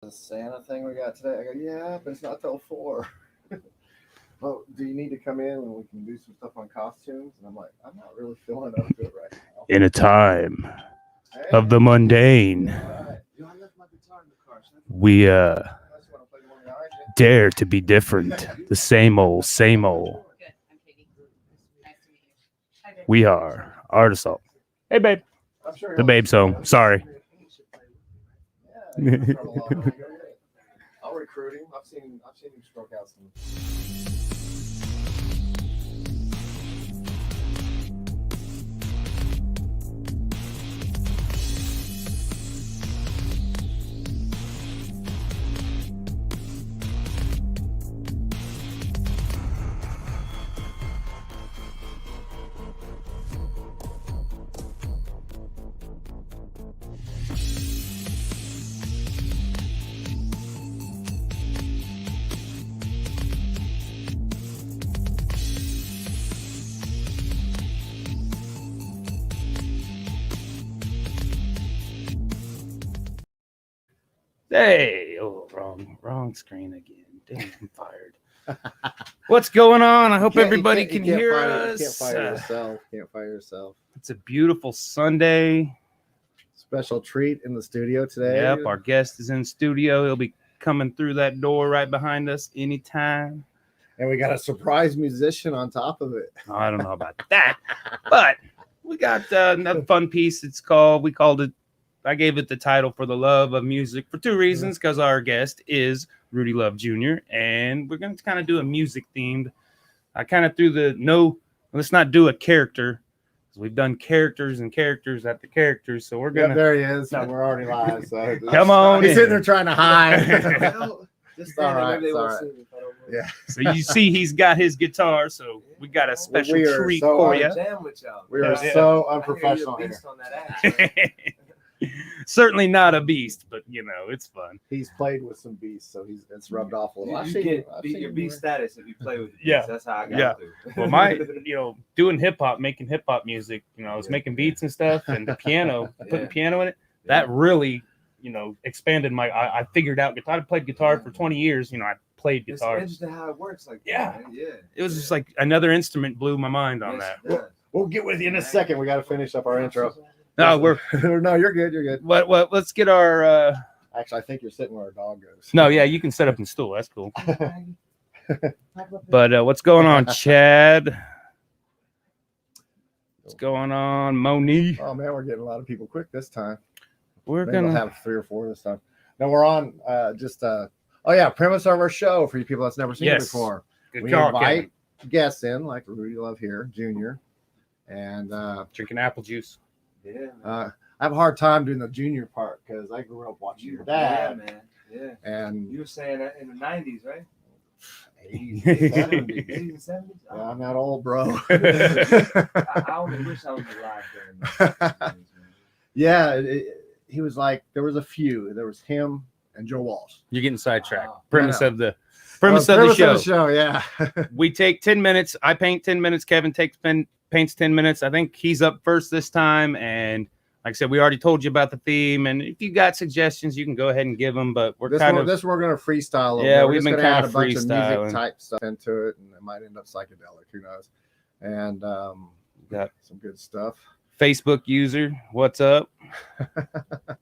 the Santa thing we got today. I go, yeah, but it's not till 4. Well, do you need to come in and we can do some stuff on costumes? And I'm like, I'm not really feeling up to it right now. In a time of the mundane, we dare to be different. The same old, same old. We are Art Assault. Hey, babe. The babe's home. Sorry. I'll recruit him. I've seen him stroke out some. Hey, oh, wrong screen again. Damn, I'm fired. What's going on? I hope everybody can hear us. You can't fire yourself. Can't fire yourself. It's a beautiful Sunday. Special treat in the studio today. Yep, our guest is in studio. He'll be coming through that door right behind us anytime. And we got a surprise musician on top of it. Oh, I don't know about that, but we got another fun piece. I gave it the title For the Love of Music for two reasons, because our guest is Rudy Love Jr., and we're going to kind of do a music themed. I kind of threw let's not do a character. We've done characters and characters after characters, so we're going to. There he is. No, we're already live. So come on. He's sitting there trying to hide. Just all right. Yeah. So you see he's got his guitar, so we got a special treat for you. We are so unprofessional here. Certainly not a beast, but it's fun. He's played with some beasts, so it's rubbed off a little. You get your beast status if you play with beasts. Yeah, that's how I got through. Well, doing making hip hop music. I was making beats and stuff, and the piano, putting piano in it. That really, expanded my. I figured out guitar. I played guitar for 20 years. I played guitar. It's interesting how it works. Yeah. It was just like another instrument blew my mind on that. We'll get with you in a second. We got to finish up our intro. No, no, you're good. You're good. What? Let's get our. Actually, I think you're sitting where our dog goes. No, yeah, you can set up in stool. That's cool. But what's going on, Chad? What's going on, Moni? Oh man, we're getting a lot of people quick this time. We're Maybe gonna we'll have 3 or 4 this time. No, we're on premise of our show for you people that's never seen it before. Good we call, invite guests in like Rudy Love here, Jr. And drinking apple juice. Yeah. I have a hard time doing the junior part because I grew up watching your dad. Yeah, man. Yeah. And you were saying that in the 90s, right? 80s, 70s, 70s. Yeah, I'm not old, bro. I only wish I was alive during that. Yeah, he was like, there was a few. There was him and Joe Walsh. You're getting sidetracked. Wow. Premise Yeah, of the show. Yeah. We take 10 minutes. I paint 10 minutes. Kevin paints 10 minutes. I think he's up first this time. And like I said, we already told you about the theme. And if you got suggestions, you can go ahead and give them. But we're going to freestyle. We've been kind of a bunch of freestyling. music type stuff into it, and it might end up psychedelic. Who knows? And got some good stuff. Facebook user, what's up? Is that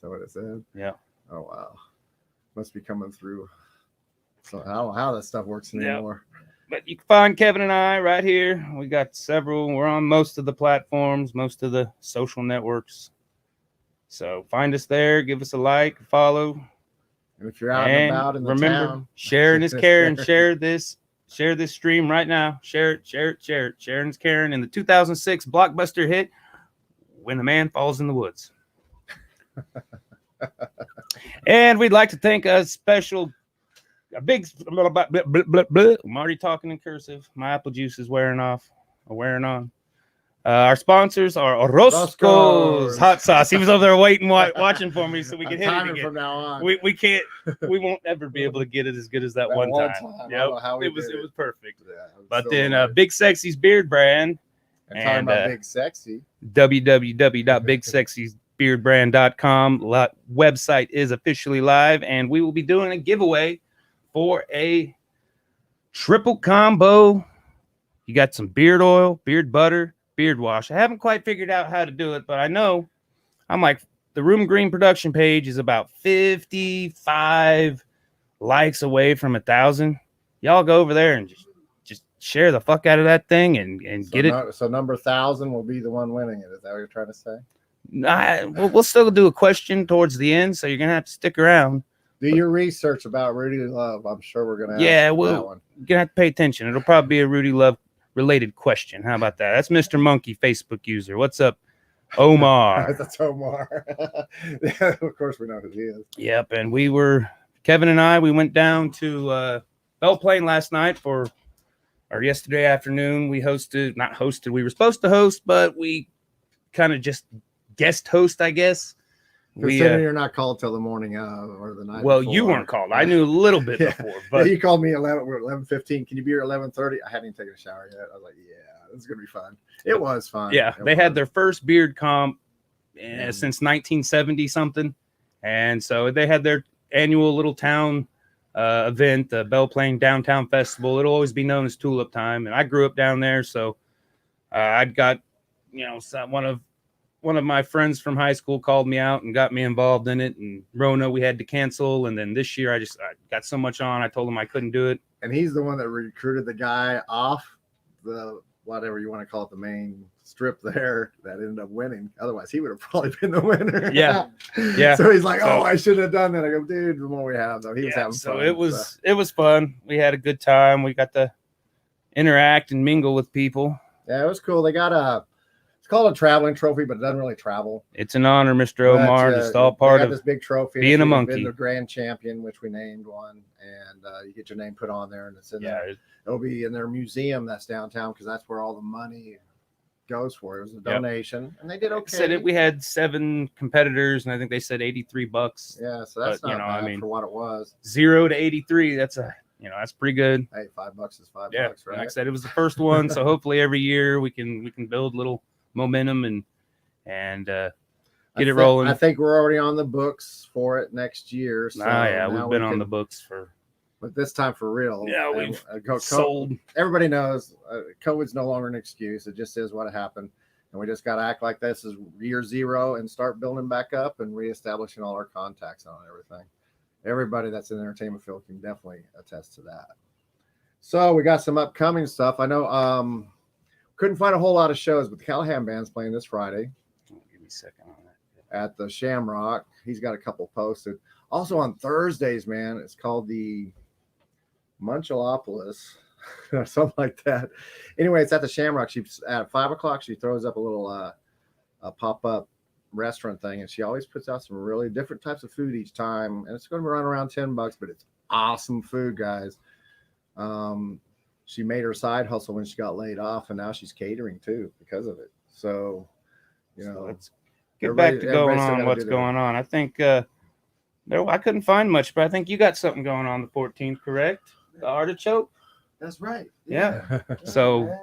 what it said? Yeah. Oh wow, must be coming through. So I don't know how that stuff works anymore. But you can find Kevin and I right here. We got several. We're on most of the platforms, most of the social networks. So find us there. Give us a like, follow. And if you're out and about in the town, sharing is caring. Share this stream right now. Share it. Sharing is caring. In the 2006 blockbuster hit, When the Man Falls in the Woods. And we'd like to thank a big blah, blah, blah, blah, blah, blah. I'm already talking in cursive. My apple juice is wearing on. Our sponsors are Roscoe's Hot Sauce. He was over there waiting, watching for me so we could hit it again. From now on. We can't. We won't ever be able to get it as good as that one time. Yep. It was perfect. Yeah, but then Big Sexy's beard brand and talking about Big Sexy. www.bigsexy beardbrand.com. Website is officially live, and we will be doing a giveaway for a triple combo. You got some beard oil, beard butter, beard wash. I haven't quite figured out how to do it, but I know I'm like, the Room Green production page is about 55 likes away from 1,000. Y'all go over there and just share the fuck out of that thing and get it. So number 1,000 will be the one winning it. Is that what you're trying to say? We'll still do a question towards the end, so you're gonna have to stick around. Do your research about Rudy Love. I'm sure we're gonna. Yeah, that we'll one. You're gonna have to pay attention. It'll probably be a Rudy Love related question. How about that? That's Mr. Monkey, Facebook user. What's up, Omar? That's Omar. Yeah, of course we know who he is. Yep, and Kevin and I, we went down to Belle Plaine last night or yesterday afternoon. We not hosted. We were supposed to host, but we kind of just guest host, I guess. Considering you're not called till the morning of or the night. Well, before. you weren't called. I knew a little bit before, but you called me 11:15. Can you be here 11:30? I hadn't even taken a shower yet. I was like, yeah, this is gonna be fun. It was fun. Yeah, they had their first beard comp since 1970 something, and so they had their annual little town event, the Belle Plaine Downtown Festival. It'll always be known as Tulip Time, and I grew up down there, so I'd got one of my friends from high school called me out and got me involved in it. And Rona, we had to cancel. And then this year I got so much on. I told him I couldn't do it. And he's the one that recruited the guy off the, whatever you want to call it, the main strip there that ended up winning. Otherwise he would have probably been the winner. Yeah. Yeah. So he's like, oh, I should have done that. I go, dude, the more we have though. He was having fun. So it was fun. We had a good time. We got to interact and mingle with people. Yeah, it was cool. They got it's called a traveling trophy, but it doesn't really travel. It's an honor, Mr. Omar. Just all part of this big trophy. Being a monkey. Been the grand champion, which we named one, and you get your name put on there, and it's in there. It'll be in their museum that's downtown because that's where all the money goes for. It was a donation, and they did okay. Said we had 7 competitors, and I think they said $83. Yeah, so that's not bad for what it was. 0 to 83. That's pretty good. Hey, $5 is $5, yeah, right? Like I said, it was the first one, so hopefully every year we can build little momentum and get it rolling. I think we're already on the books for it next year. So we've been on the books but this time for real. Yeah, we've sold. Everybody knows COVID's no longer an excuse. It just is what happened, and we just got to act like this is year 0 and start building back up and reestablishing all our contacts on everything. Everybody that's in the entertainment field can definitely attest to that. So we got some upcoming stuff. I know couldn't find a whole lot of shows, but the Callahan Band's playing this Friday. Give me a second on that. At the Shamrock. He's got a couple posted. Also on Thursdays, man, it's called the Munchalopolis or something like that. Anyway, it's at the Shamrock. She's at 5:00. She throws up a little a pop-up restaurant thing, and she always puts out some really different types of food each time. And it's going to run around $10, but it's awesome food, guys. She made her side hustle when she got laid off, and now she's catering too because of it. So, let's get back to going on what's going on. I think I couldn't find much, but I think you got something going on the 14th, correct? The artichoke. That's right. Yeah. So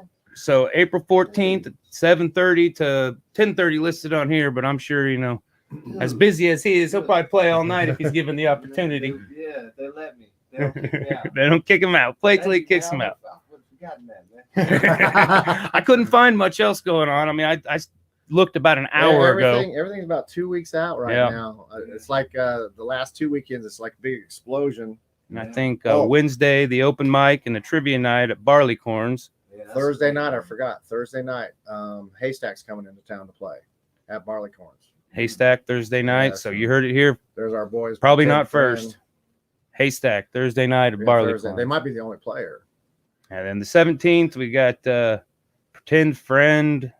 April 14th at 7:30 to 10:30 listed on here, but I'm sure as busy as he is, he'll probably play all night if he's given the opportunity. Yeah, they let me. They don't kick me out. They don't kick him out. Play till he kicks him out. I couldn't find much else going on. I mean, I looked about an hour ago. Everything's about 2 weeks out now. It's like the last 2 weekends. It's like a big explosion. And I think Wednesday, the open mic and the trivia night at Barleycorns. Yeah, Thursday night, I forgot. Thursday night, Haystack's coming into town to play at Barleycorns. Haystack Thursday night. So you heard it here. There's our boys. Probably not first. Haystack Thursday night at Barleycorns. They might be the only player. And then the 17th, we got Pretend Friend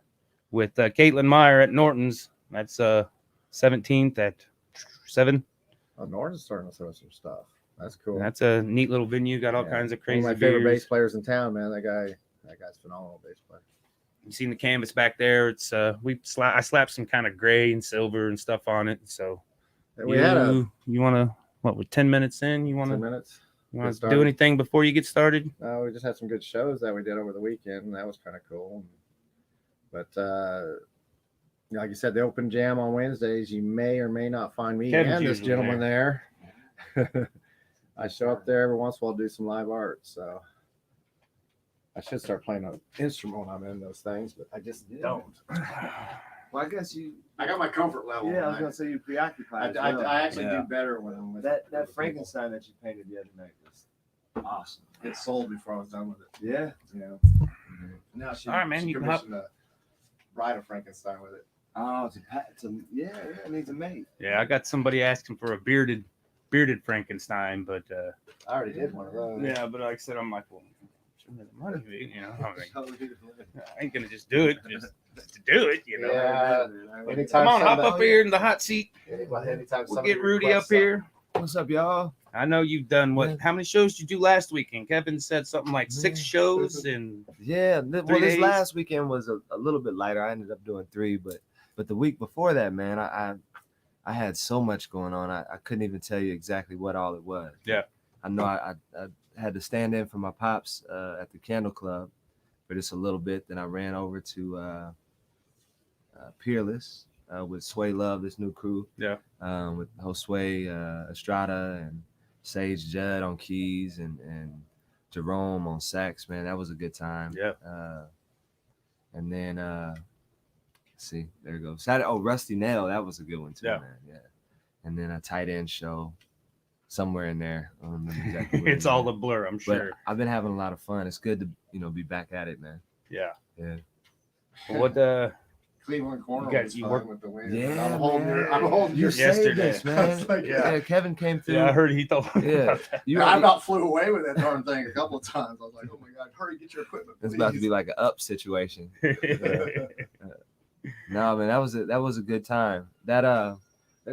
with Caitlin Meyer at Norton's. That's 17th at 7. Oh, Norton's starting to throw some stuff. That's cool. That's a neat little venue. Got all kinds of crazy. One of my favorite bass players in town, man. That guy's phenomenal bass player. You seen the canvas back there? It's I slapped some kind of gray and silver and stuff on it. So you want to we're 10 minutes in? You want 10 minutes? You want to do anything before you get started? We just had some good shows that we did over the weekend, and that was kind of cool. But like you said, the open jam on Wednesdays. You may or may not find me Kevin's and this usually gentleman there. I show up there every once in a while, do some live art. So I should start playing an instrument when I'm in those things, but I just don't. Well, I guess you. I got my comfort level. Yeah, I was gonna say you're preoccupied. I actually Yeah. do better when I'm with that with Frankenstein that you painted the other night was awesome. people. It sold before I was done with it. Yeah. Yeah. Now she, All right, man, she you can hop- commissioned a Bride of Frankenstein with it. Oh, yeah, it needs a mate. Yeah, I got somebody asking for a bearded Frankenstein, but I already did one of those. yeah, but like I said, I'm like, well, show me the money, you know. I mean, I ain't gonna just do it just to do it, you know. Yeah. Come on, hop somebody- up here in the hot seat. Anytime We'll somebody get Rudy up requests something. here. What's up, y'all? I know you've done what? Yeah. How many shows did you do last weekend? Kevin said something like 6 Yeah. shows and Yeah, Three well, this days? last weekend was a little bit lighter. I ended up doing 3, but the week before that, man, I had so much going on. I couldn't even tell you exactly what all it was. Yeah. I know I had to stand in for my pops at the Candle Club for just a little bit. Then I ran over to Peerless with Sway Love, this new crew. Yeah. With Josue Estrada and Sage Judd on keys and Jerome on sax. Man, that was a good time. yeah. And then let's see, there you go. Saturday, Rusty Nail, that was a good one too, Yeah. man. Yeah. And then a tight end show somewhere in there. I don't remember exactly where It's in all there. a blur, I'm But sure. I've been having a lot of fun. It's good to be back at it, man. Yeah. Yeah. Well, what Cleveland corner You got- was you fun work- with the wind. Yeah, I'm holding man. your. I'm holding You your. saved yesterday. us, man. Like, yeah. Kevin came through. Yeah, I heard he thought Yeah. about that. You I were- about flew away with that darn thing a couple of times. I was like, oh my god, hurry, get your equipment. it's about to be please. like an up situation. No, man, that was a good time. That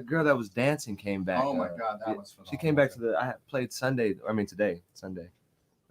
girl that was dancing came back. Oh my god, that was phenomenal. She came back to I played Sunday. I mean today, Sunday.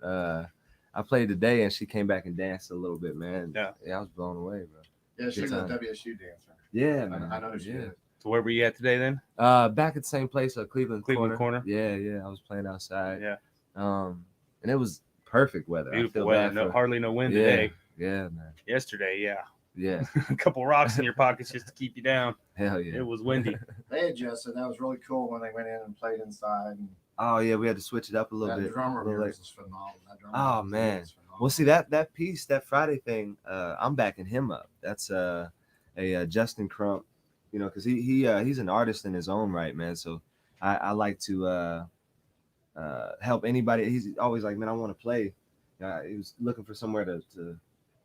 I played today, and she came back and danced a little bit, man. Yeah. I was blown away, bro. Yeah, she's Good a time. WSU dancer. Yeah, man. I know she yeah. did. So where were you at today then? Back at the same place, Cleveland Corner. Corner? Yeah. I was playing outside. Yeah. And it was perfect weather. I Beautiful feel weather. bad No, for- hardly no wind yeah, today. Yeah, man. Yesterday, yeah. Yeah. A couple rocks in your pockets just to keep you down. Hell yeah. It was windy. They adjusted. That was really cool when they went in and played inside. And Oh yeah, we had to switch it up a little that bit. drummer a of little yours late. is phenomenal. That drummer Oh, of yours man. is phenomenal. Well, see that piece, that Friday thing, I'm backing him up. That's a Justin Crump, because he's an artist in his own right, man. So I like to help anybody. He's always like, man, I want to play. He was looking for somewhere to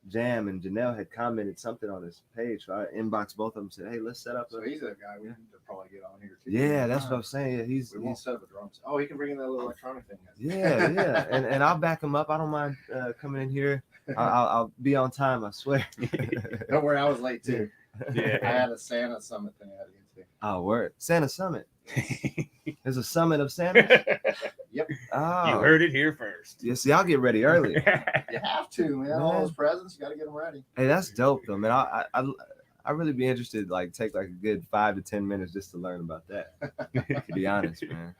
jam, and Janelle had commented something on his page. So I inboxed both of them, said, hey, let's set up. So he's a guy we need to probably get on here too. Yeah, that's what I'm saying. Yeah, We won't set up a drum set. Oh, he can bring in that little electronic thing. yeah, and I'll back him up. I don't mind coming in here. I'll be on time, I swear. Don't worry, I was late too. I Yeah. had a Santa Summit thing I had to get to. Oh, word. Santa Summit. There's a summit of Santa. You Oh, heard it here first. Yeah, see, I'll get ready early. You have to, man. All those presents, you got to get them ready. Hey, that's dope though, man. I really be interested, take like a good 5 to 10 minutes just to learn about that. To be honest, man.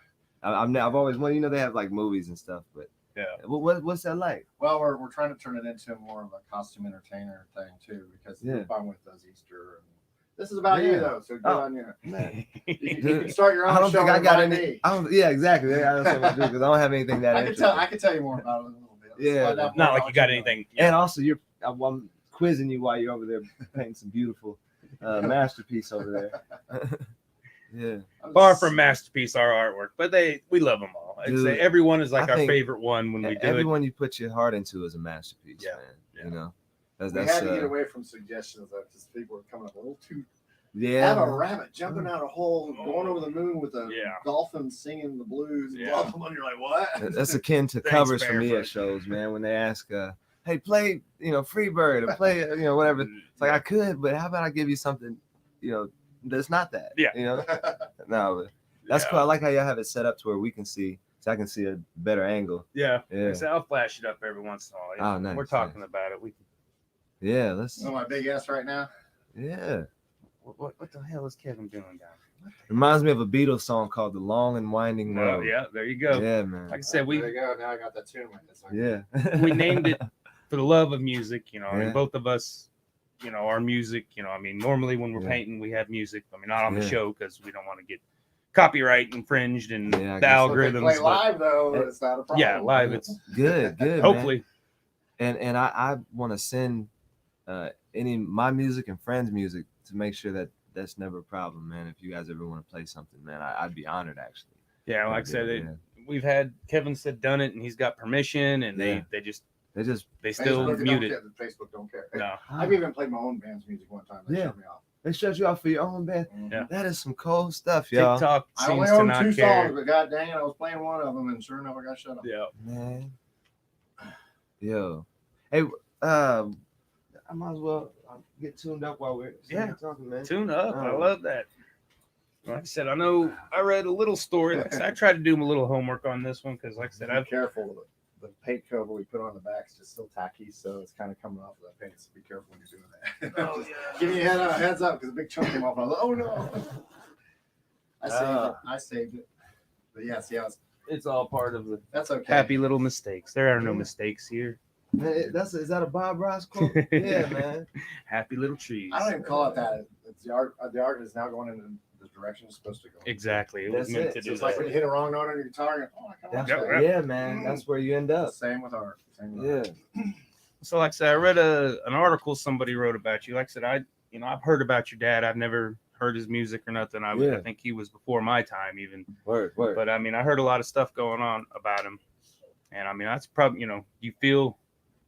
I've always wanted, they have like movies and stuff, but Yeah. what's that like? Well, we're trying to turn it into more of a costume entertainer thing too, because Yeah. we're fun with those Easter. And this is about Yeah. you though, so good Oh. on you. Man, You can start your own I don't show. think I and got invite any. me. Yeah, exactly. Yeah, that's what I'm doing because I don't have anything that interesting. I can tell you more about it in a little bit. Let's Yeah. find out Not more like about you got know. anything. And also, I'm quizzing you while you're over there painting some beautiful masterpiece over there. Yeah. I'm Far just- from masterpiece, our artwork, but we love them all. I'd Dude, say everyone is like I our think favorite one when we do Everyone you put your heart into is a masterpiece, Yeah. man. Yeah. You know, We that's had to get away from suggestions though, because people are coming up a little too. yeah. Have a rabbit jumping out a hole, going over the moon with a Yeah. dolphin singing the blues. Yeah. Blah, blah, blah, and you're like, what? That's akin to Thanks, covers for me Barefoot. at shows, man. When they ask, "Hey, play, Freebird or play, whatever." It's like I could, but how about I give you something, that's not that. Yeah. No, but that's Yeah. cool. I like how y'all have it set up to where we can see, so I can see a better angle. Yeah. Yeah. So I'll flash it up every once in a while. Oh, nice, We're talking about it. Yeah, let's. Oh, my big ass right now. Yeah. What the hell is Kevin doing down Reminds me of a Beatles song called "The Long and Winding there? Oh, Road." yeah, there you go. Yeah, man. Like I said, There you go. Now I got that tune with this. Yeah. we named it for the love of music, Yeah. and both of us our music. I mean, normally when we're Yeah. painting, we have music. I mean, not on the Yeah. show because we don't want to get copyright infringed and Yeah, I the guess so. So if they algorithms. play but live though, it's not a problem. yeah, live it's Good, man. hopefully. And I want to send my music and friends' music to make sure that that's never a problem, man. If you guys ever want to play something, man, I'd be honored actually. Yeah, like I said, Yeah. we've had Kevin said done it, and he's got permission, and Yeah. they still Facebook mute don't it. care. Facebook don't care. No, I've even played my own band's music one time. They Yeah. shut me off. They shut you off for your own band. Yeah. That is some cold stuff, y'all. TikTok I only seems to own not 2 care. songs, but god dang it, I was playing one of them, and sure enough, I got shut off. Yeah, Man. Yo. Hey, I might as well get tuned up while we're talking, man. tune up. I Oh. love that. Like I said, I read a little story. Like I said, I tried to do a little homework on this one because, like I said, Be I've careful. The paint cover we put on the back is just still tacky, so it's kind of coming off of that paint. So be careful when you're doing that. Oh, yeah. Give me a heads up because a big chunk came off. And I was like, oh no. I saved it. But yes, it's all part of the that's okay. happy little mistakes. There are no mistakes here. Man, is that a Bob Ross quote? Yeah, man. Happy little trees. I don't even call it that. It's the art. The art is now going in the direction it's supposed to go. Exactly. It was That's meant it. to It's do just like that. when you hit a wrong note on your guitar. And, oh, I kind That's of Yep, like yeah, man. That's where you end that. up. Same with art. Same with art. Yeah. So, like I said, I read an article somebody wrote about you. Like I said, I've heard about your dad. I've never heard his music or nothing. I think he was before my time even. Word. But I mean, I heard a lot of stuff going on about him, and I mean, that's probably you feel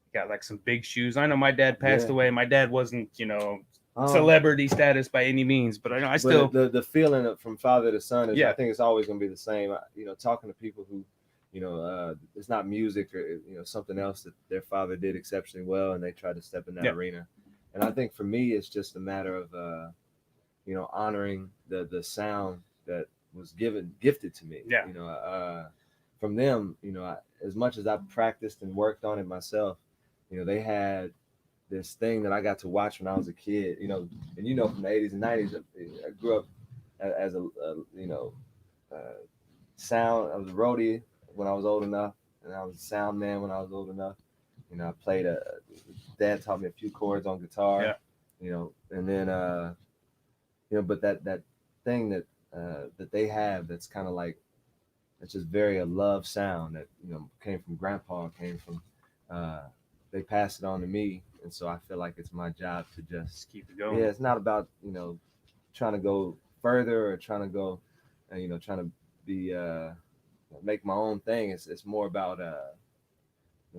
you got like some big shoes. I know my dad passed away. My dad wasn't celebrity status by any means, but I still the feeling from father to son is Yeah. I think it's always going to be the same. Talking to people who it's not music or something else that their father did exceptionally well and they tried to step in that arena. And I think for me it's just a matter of honoring the sound that was gifted to me. From them, as much as I practiced and worked on it myself, they had this thing that I got to watch when I was a kid, and from the 80s and 90s, I grew up as a sound. I was a roadie when I was old enough, and I was a sound man when I was old enough. I played dad taught me a few chords on guitar, and then, but that thing that they have that's kind of like, it's just very a love sound that, came from grandpa, came from, they passed it on to me. And so I feel like it's my job to just keep it going. Yeah, it's not about, trying to go further or trying to go, trying to be, make my own thing. It's more about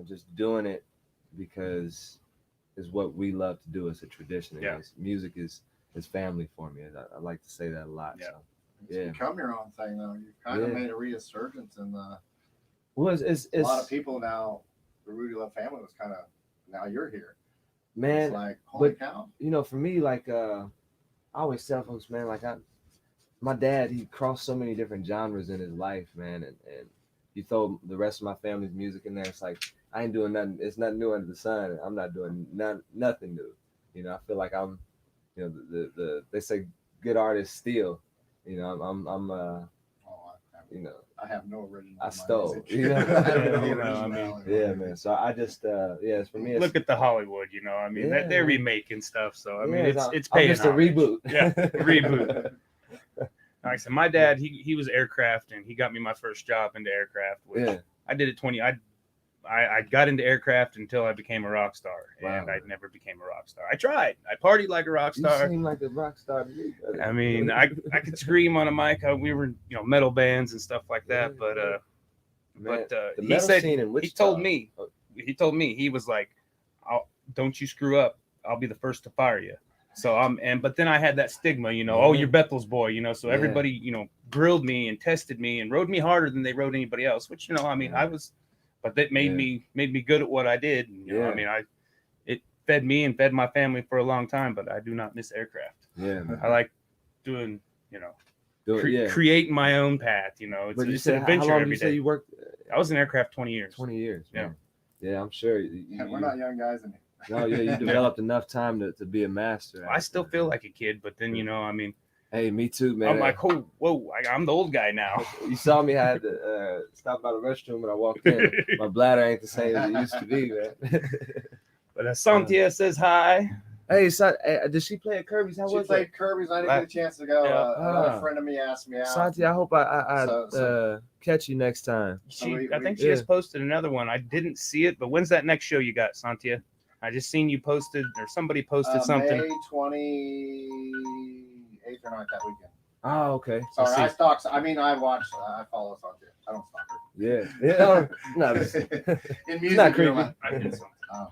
just doing it because it's what we love to do. It's a tradition. Yeah. Music is family for me. I like to say that a lot. Yeah. So, It's become your own thing, though. You kind of made a resurgence in the. Well, it's a lot of people now. The Rudy Love family was kind of. Now you're here, man. It's like holy cow. For me, like I always tell folks, man, like my dad, he crossed so many different genres in his life, man, and you throw the rest of my family's music in there. It's like I ain't doing nothing. It's nothing new under the sun. I'm not doing nothing new. I feel like I'm, they say good artists steal. I have no original. I stole. Yeah, man. So I just, it's for me. Look at the Hollywood, they're remaking stuff. So I mean, it's paying. Just a reboot. Yeah, reboot. Like I said, my dad, he was aircraft, and he got me my first job into aircraft. Which I did at 20. I got into aircraft until I became a rock star, and I never became a rock star. I tried. I partied like a rock star. You seem like a rock star to me, brother. I mean, I could scream on a mic. We were, metal bands and stuff like that. He said he told me he was like, "Don't you screw up. I'll be the first to fire you." So but then I had that stigma, oh, you're Bethel's boy, so everybody, grilled me and tested me and rode me harder than they rode anybody else, which, I mean, I was. But that made me good at what I did. I mean, it fed me and fed my family for a long time. But I do not miss aircraft. Yeah, man. I like doing, creating my own path. It's an adventure every day. You worked? I was in aircraft 20 years. 20 years. Yeah, man. Yeah, I'm sure. We're not young guys in here. No, you developed enough time to be a master. I still feel like a kid, but then I mean. Hey, me too, man. I'm like, oh, whoa, I'm the old guy now. You saw me, I had to stop by the restroom when I walked in. My bladder ain't the same as it used to be, man. But Santia says hi. Hey, so, did she play at Kirby's? How She was played that? Kirby's. I didn't get a chance to go. Yeah. Another friend of me asked me out. Santi, I hope I So- catch you next time. I think she just posted another one. I didn't see it, but when's that next show you got, Santia? I just seen you posted, or somebody posted something. May 28th or 9th that weekend. Oh, okay. Sorry, I stalk. I mean, I watch. I follow Santia. I don't stalk her. Yeah. Yeah. No, In music, not creepy. I did something. Oh,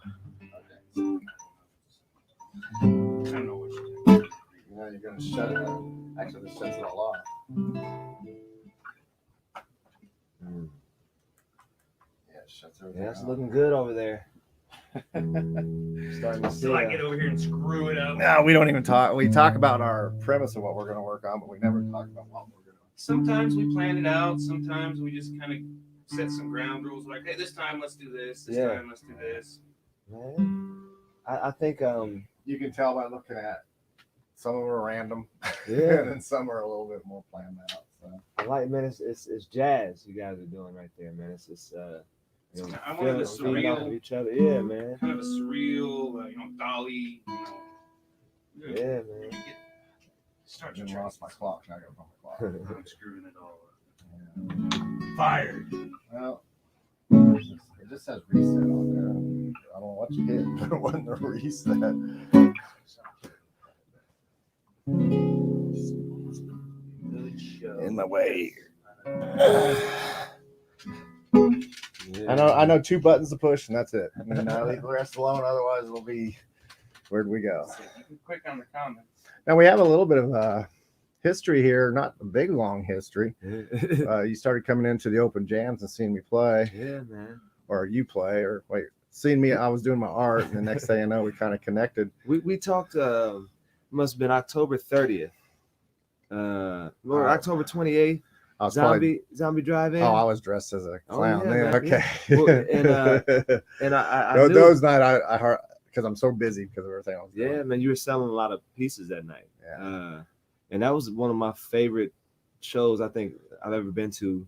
I don't know what she did. yeah, you're gonna shut it. Actually, this shuts it all off. Yeah, it shuts everything. Yeah, it's off. looking good over there. Starting to see. So I get over here and screw it up. No, we don't even talk. We talk about our premise of what we're going to work on, but we never talk about what we're going to. Sometimes we plan it out. Sometimes we just kind of set some ground rules. Like, hey, this time let's do this. This time let's do this. Man, I think You can tell by looking at some of them are random, Yeah. and then some are a little bit more planned out. So. I like, man, it's jazz you guys are doing right there, man. It's you know, I wanted a feeding off of surreal, each other. Yeah, man. kind of a surreal, dolly. Yeah, man. Start I your just lost my clock. Now I got to put my clock. I'm screwing it all up. Fired. Well, it just says reset on there. I don't know what you hit, but it wasn't a reset. Good show. In the way. Yeah. I know 2 buttons to push, and that's it. And then I leave the rest alone. Otherwise, it'll be where'd we go? You can click on the comments. Now we have a little bit of history here, not a big long history. You started coming into the open jams and seeing me play, Yeah, man. or you play, or wait, seeing me. I was doing my art, and the next thing I know, we kind of connected. We talked. Must have been October 30th. Or October 28th. I was probably, Zombie Drive-In. I was dressed as a clown. yeah, then. man, Okay. Well, and I No, knew, those night I heard because I'm so busy because of everything I was doing. yeah, man, you were selling a lot of pieces that night. Yeah. And that was one of my favorite shows I think I've ever been to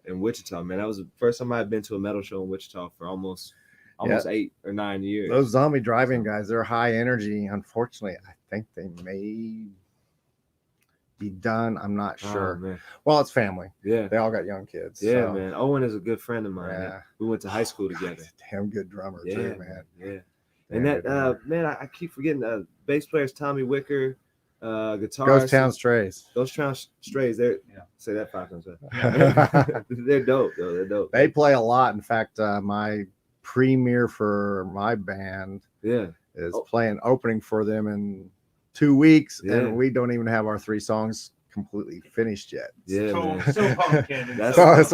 in Wichita, man. That was the first time I had been to a metal show in Wichita for almost 8 or 9 years. Those zombie driving guys, they're high energy. Unfortunately, I think they may be done. I'm not sure. Man. Well, it's family. Yeah. They all got young kids. Yeah, so, man. Owen is a good friend of mine. Yeah. Man. We went to high school together. Damn good drummer Yeah, too, man. Yeah. Damn And good that drummer. man, I keep forgetting bass players Tommy Wicker, guitarist Ghost Town Strays. Those Town Strays, they're say that 5 times fast. They're dope though. They're dope. They play a lot. In fact, my premiere for my band Yeah. is playing opening for them in 2 weeks, Yeah. and we don't even have our 3 songs completely finished yet. Yeah, man. So pumpkin. That's-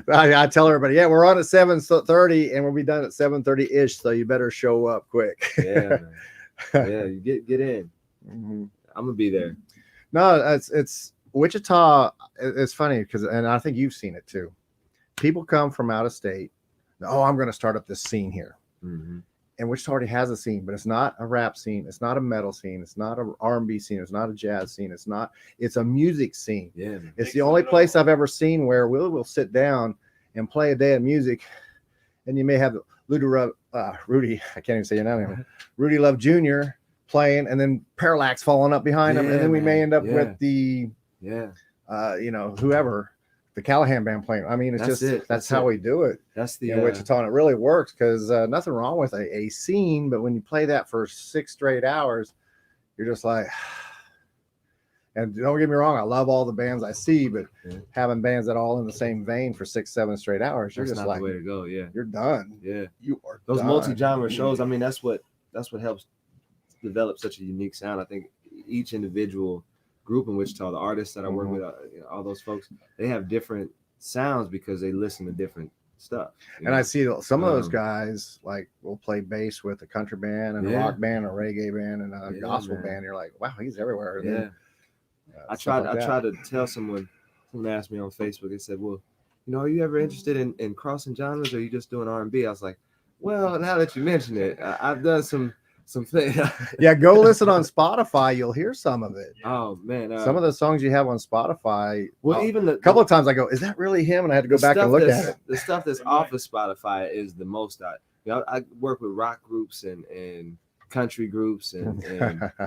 I tell everybody, yeah, we're on at 7:30 and we'll be done at 7:30 ish. So you better show up quick. Yeah, man. Yeah, you get in. Mhm. I'm gonna be there. No, it's Wichita. It's funny because, and I think you've seen it too. People come from out of state. Oh, I'm going to start up this scene here. Mm-hmm. And Wichita already has a scene, but it's not a rap scene. It's not a metal scene. It's not a R&B scene. It's not a jazz scene. It's a music scene. Yeah, man. It's the only place I've ever seen where we'll sit down and play a day of music, and you may have Rudy, I can't even say your name, Rudy Love Jr. playing, and then Parallax falling up behind him, and then we may end up with the, whoever, the Callahan band playing. I mean, that's how we do it. That's the in Wichita, and it really works because nothing wrong with a scene, but when you play that for 6 straight hours, you're just like. And don't get me wrong, I love all the bands I see, but having bands that all in the same vein for 6-7 straight hours, you're that's just not like, the way to go. Yeah, you're done. Yeah, you are. Those done. multi-genre shows. I mean, that's what helps develop such a unique sound. I think each individual group in Wichita, the artists that I work with, all those folks, they have different sounds because they listen to different stuff. And I see some of those guys like will play bass with a country band and a rock band, a reggae band, and a gospel band. You're like, wow, he's everywhere. And then, I tried to tell someone asked me on Facebook, they said, well, are you ever interested in crossing genres, or are you just doing R&B? I was like, well, now that you mention it, I've done some things. Yeah, go listen on Spotify. You'll hear some of it. Oh man, some of the songs you have on Spotify. Well, even a couple of times I go, is that really him? And I had to go back and look at it. The stuff that's off of Spotify is the most. I work with rock groups and country groups and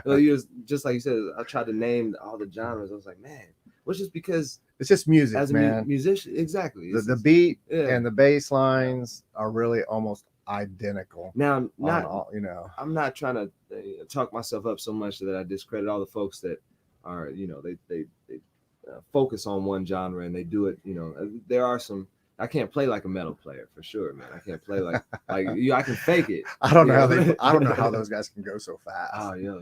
well, you was, just like you said, I tried to name all the genres. I was like, man, well, it's just because It's just music, as a man. musician, exactly. The beat yeah. and the bass lines are really almost identical. Now, not all, you know. I'm not trying to talk myself up so much that I discredit all the folks that are, you know, they focus on one genre and they do it. You know, there are some. I can't play like a metal player for sure, man. I can't play like you. I can fake it. I don't know I don't know how those guys can go so fast. Oh yeah,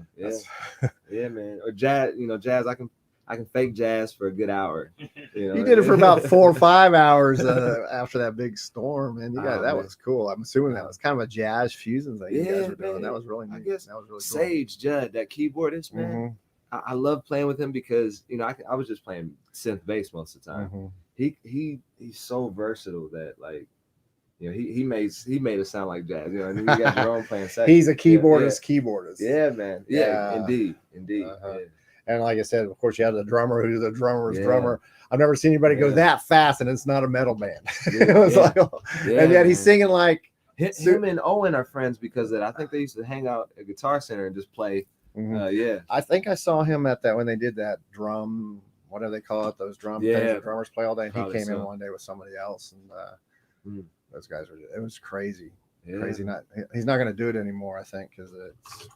yeah, man. Or jazz, you know, jazz. I can fake jazz for a good hour. You know? You did it for about 4 or 5 hours after that big storm, and that man. was cool. I'm assuming that was kind of a jazz fusion thing you guys were doing. Man. That was really neat. I guess that was really cool. Sage Judd, that keyboardist, man. I love playing with him because, you know, I was just playing synth bass most of the time. He's so versatile that, like, you know, he made it sound like jazz. You know, and then you got Jerome playing section. He's a keyboardist. Yeah, man. Yeah, indeed. Yeah. And like I said, of course, you have the drummer who's the drummer's drummer. I've never seen anybody go that fast, and it's not a metal band. And yet he's singing like him and Owen are friends because of that. I think they used to hang out at Guitar Center and just play. I think I saw him at that when they did that drum, whatever they call it, those drum things the drummers play all day. And he came in one day with somebody else, and those guys were. It was crazy, crazy. He's not going to do it anymore, I think, because it's,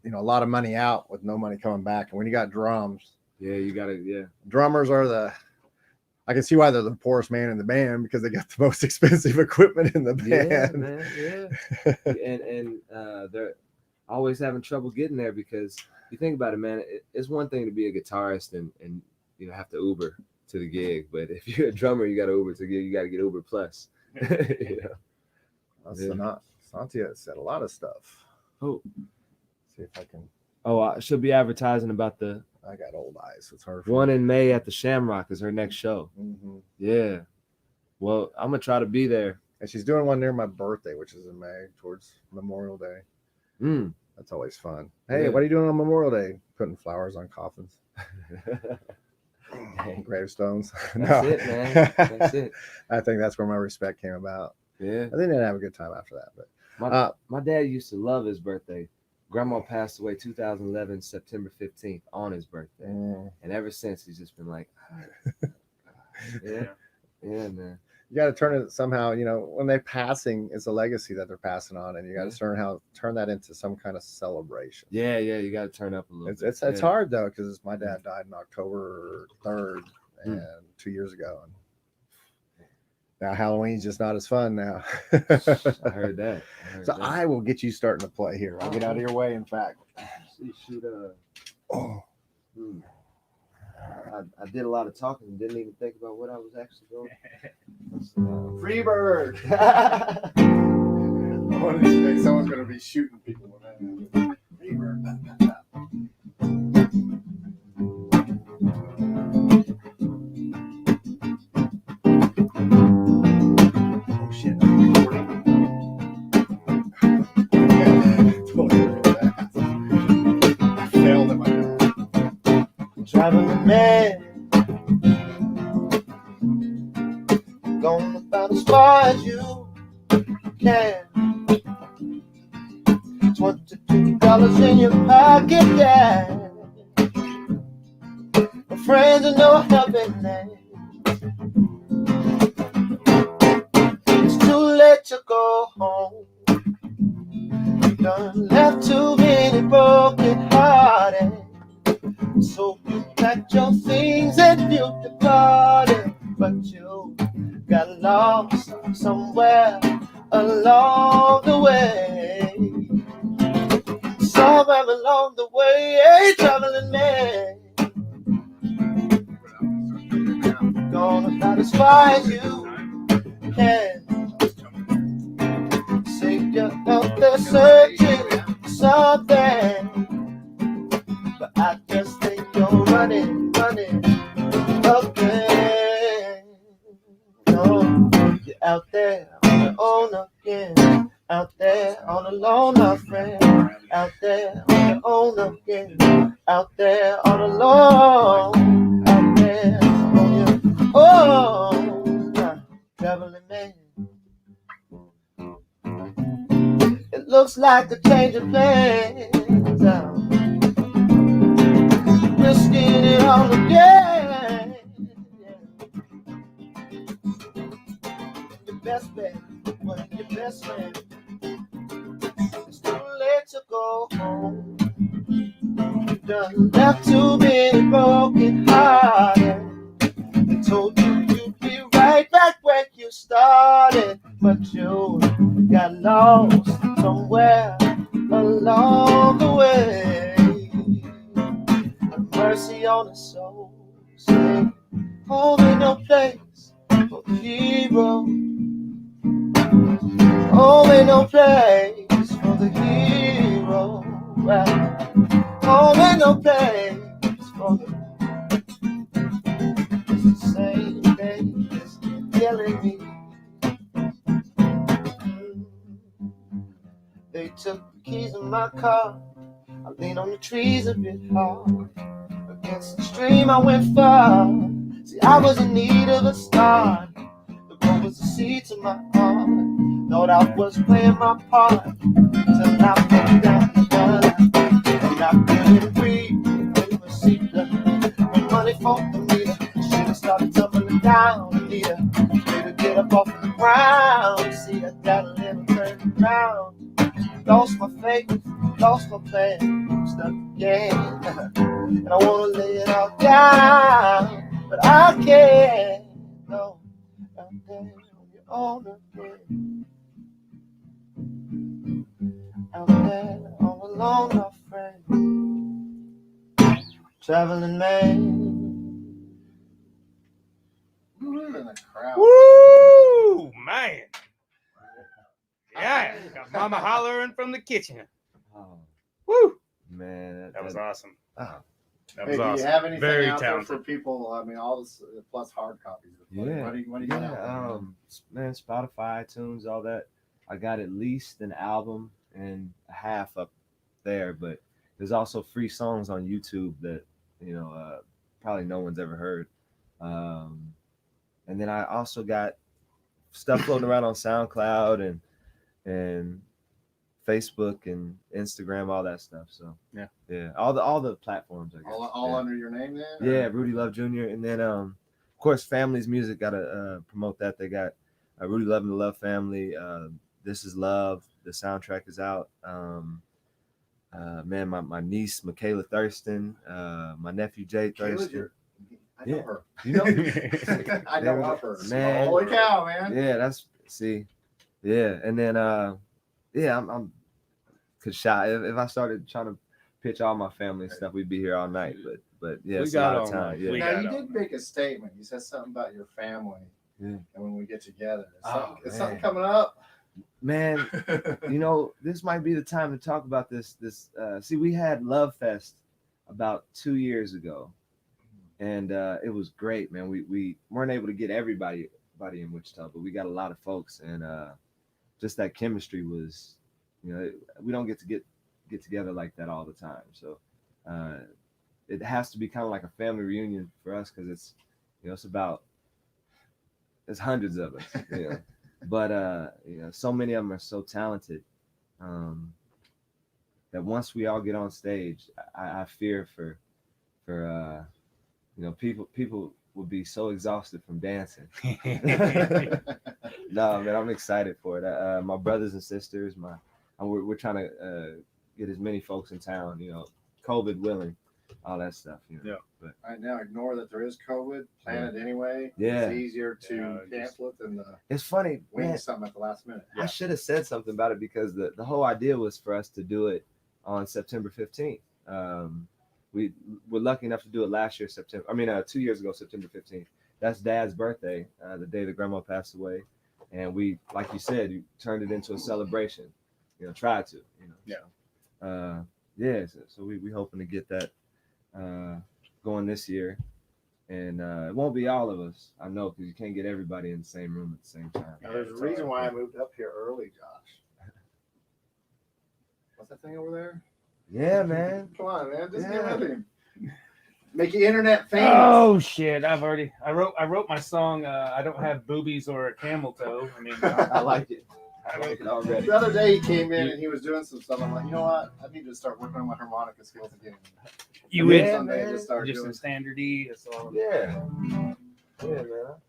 you know, a lot of money out with no money coming back. And when you got drums, you got it. Yeah, drummers are I can see why they're the poorest man in the band, because they got the most expensive equipment in the band. Yeah, man. And they're always having trouble getting there, because you think about it, man, it's one thing to be a guitarist and you know, have to Uber to the gig, but if you're a drummer, you got to Uber to the gig. You got to get Uber Plus. You know? Santia said a lot of stuff. Oh, see if I can. Oh, I should be advertising about I got old eyes. It's her one in May at the Shamrock is her next show. Yeah. Well, I'm gonna try to be there. And she's doing one near my birthday, which is in May, towards Memorial Day. That's always fun. Hey, what are you doing on Memorial Day? Putting flowers on coffins. Gravestones. That's it, man. That's it. I think that's where my respect came about. Yeah. I didn't have a good time after that. But my dad used to love his birthday. Grandma passed away 2011, September 15th, on his birthday. And ever since, he's just been like, yeah, man. You got to turn it somehow, you know, when they're passing, it's a legacy that they're passing on, and you got to turn that into some kind of celebration. Yeah, you got to turn up a little bit. It's hard though, because my dad died in October 3rd, and 2 years ago, and now Halloween's just not as fun now. I heard that. I will get you starting to play here. I'll get out of your way. In fact, I did a lot of talking and didn't even think about what I was actually doing. Freebird. One of these days, someone's going to be shooting people with that. Freebird. Oh shit! I'm recording. I failed at my job. Traveling man, going about as far as you can. $22 in your pocket, yeah. My friends are no helping hand. It's too late to go home. You done left too many broken hearted. So you packed your things and you departed, but you got lost somewhere along the way. Somewhere along the way, traveling man, gone about as far as you can. Say you're out there searching for something, but I just think you're running again. No, you're out there on your own again. Out there all alone, my friend. Out there on your own again. Out there all alone. Out there on your own. Traveling man. It looks like a change of plans. Risking it all again. Your best bet, what your best friend. It's too late to go home. You've done left too many broken hearted. They told you you'd be right back where you started, but you got lost somewhere along the way. Have mercy on us souls. Say, home ain't no place for the hero. Home ain't no place for the hero. Well, home ain't no place for the. It's the same thing that's killing me. They took the keys in my car. I leaned on the trees a bit hard. Against the stream I went far. See, I was in need of a start. The road was the seed to my heart. Thought I was playing my part. Till I put down the gun. And I couldn't breathe. Couldn't receive the money for the meter. Should have started tumbling down. Anita, way to get up off the ground. See, I got a little turned around. Lost my faith, lost my plan. I'm stuck again. And I wanna lay it all down, but I can't. No, out there on your own again. Out there all alone, my friend. Traveling man. Woo in the crowd. Woo, man. Yeah, got mama hollering from the kitchen. Oh, Woo, man. that was awesome. Oh, That Hey, was do awesome. you have anything Very out there talented. for people? I mean, all this plus hard copies. yeah. What do you got out there? Man, Spotify, iTunes, all that. I got at least an album and a half up there, but there's also free songs on YouTube that, probably no one's ever heard. And then I also got stuff floating around on SoundCloud and Facebook and Instagram, all that stuff. So yeah, all the platforms, I guess. All under your name then? Yeah, Rudy Love Jr. And then of course Family's Music, gotta promote that. They got Rudy Love and the Love Family. This Is Love. The soundtrack is out. Man, my niece Michaela Thurston, my nephew Jay Thurston. I know her. You know? I know of her. Man. Holy cow, man. Yeah, yeah. And then I'm could shot if I started trying to pitch all my family and stuff, we'd be here all night. But yeah, We it's got a lot all of time. night. Yeah. We Now got you all did make a statement. You said something about your family. Yeah. And when we get together, is Man. something coming up? Man, this might be the time to talk about this. See, we had Love Fest about 2 years ago, and it was great, man. We weren't able to get everybody in Wichita, but we got a lot of folks, and just that chemistry was, we don't get together like that all the time. So it has to be kind of like a family reunion for us, because it's it's hundreds of us, but so many of them are so talented that once we all get on stage, I fear for people will be so exhausted from dancing. No, man, I'm excited for it. My brothers and sisters, we're trying to get as many folks in town, COVID willing, all that stuff. Yeah. But Right now, ignore that there is COVID. Plan it anyway. Yeah. It's easier to cancel it than it's funny, wing man. something at the last minute. I should have said something about it, because the whole idea was for us to do it on September 15th. We were lucky enough to do it last year, 2 years ago, September 15th. That's Dad's birthday, the day that Grandma passed away. And we, like you said, you turned it into a celebration, tried to, So we hoping to get that going this year. And it won't be all of us, I know, because you can't get everybody in the same room at the same time. Now, there's a reason why I moved up here early, Josh. What's that thing over there? Yeah, man. Come on, man. Just get with him. Make your internet famous. Oh shit! I wrote my song. I don't have boobies or a camel toe. I mean, I like it. I like it already. The other day he came in and he was doing some stuff. I'm like, you know what? I need to start working on my harmonica skills again. You Yeah, in Someday man. to start just doing. in standard E. That's all. Yeah. Yeah, man.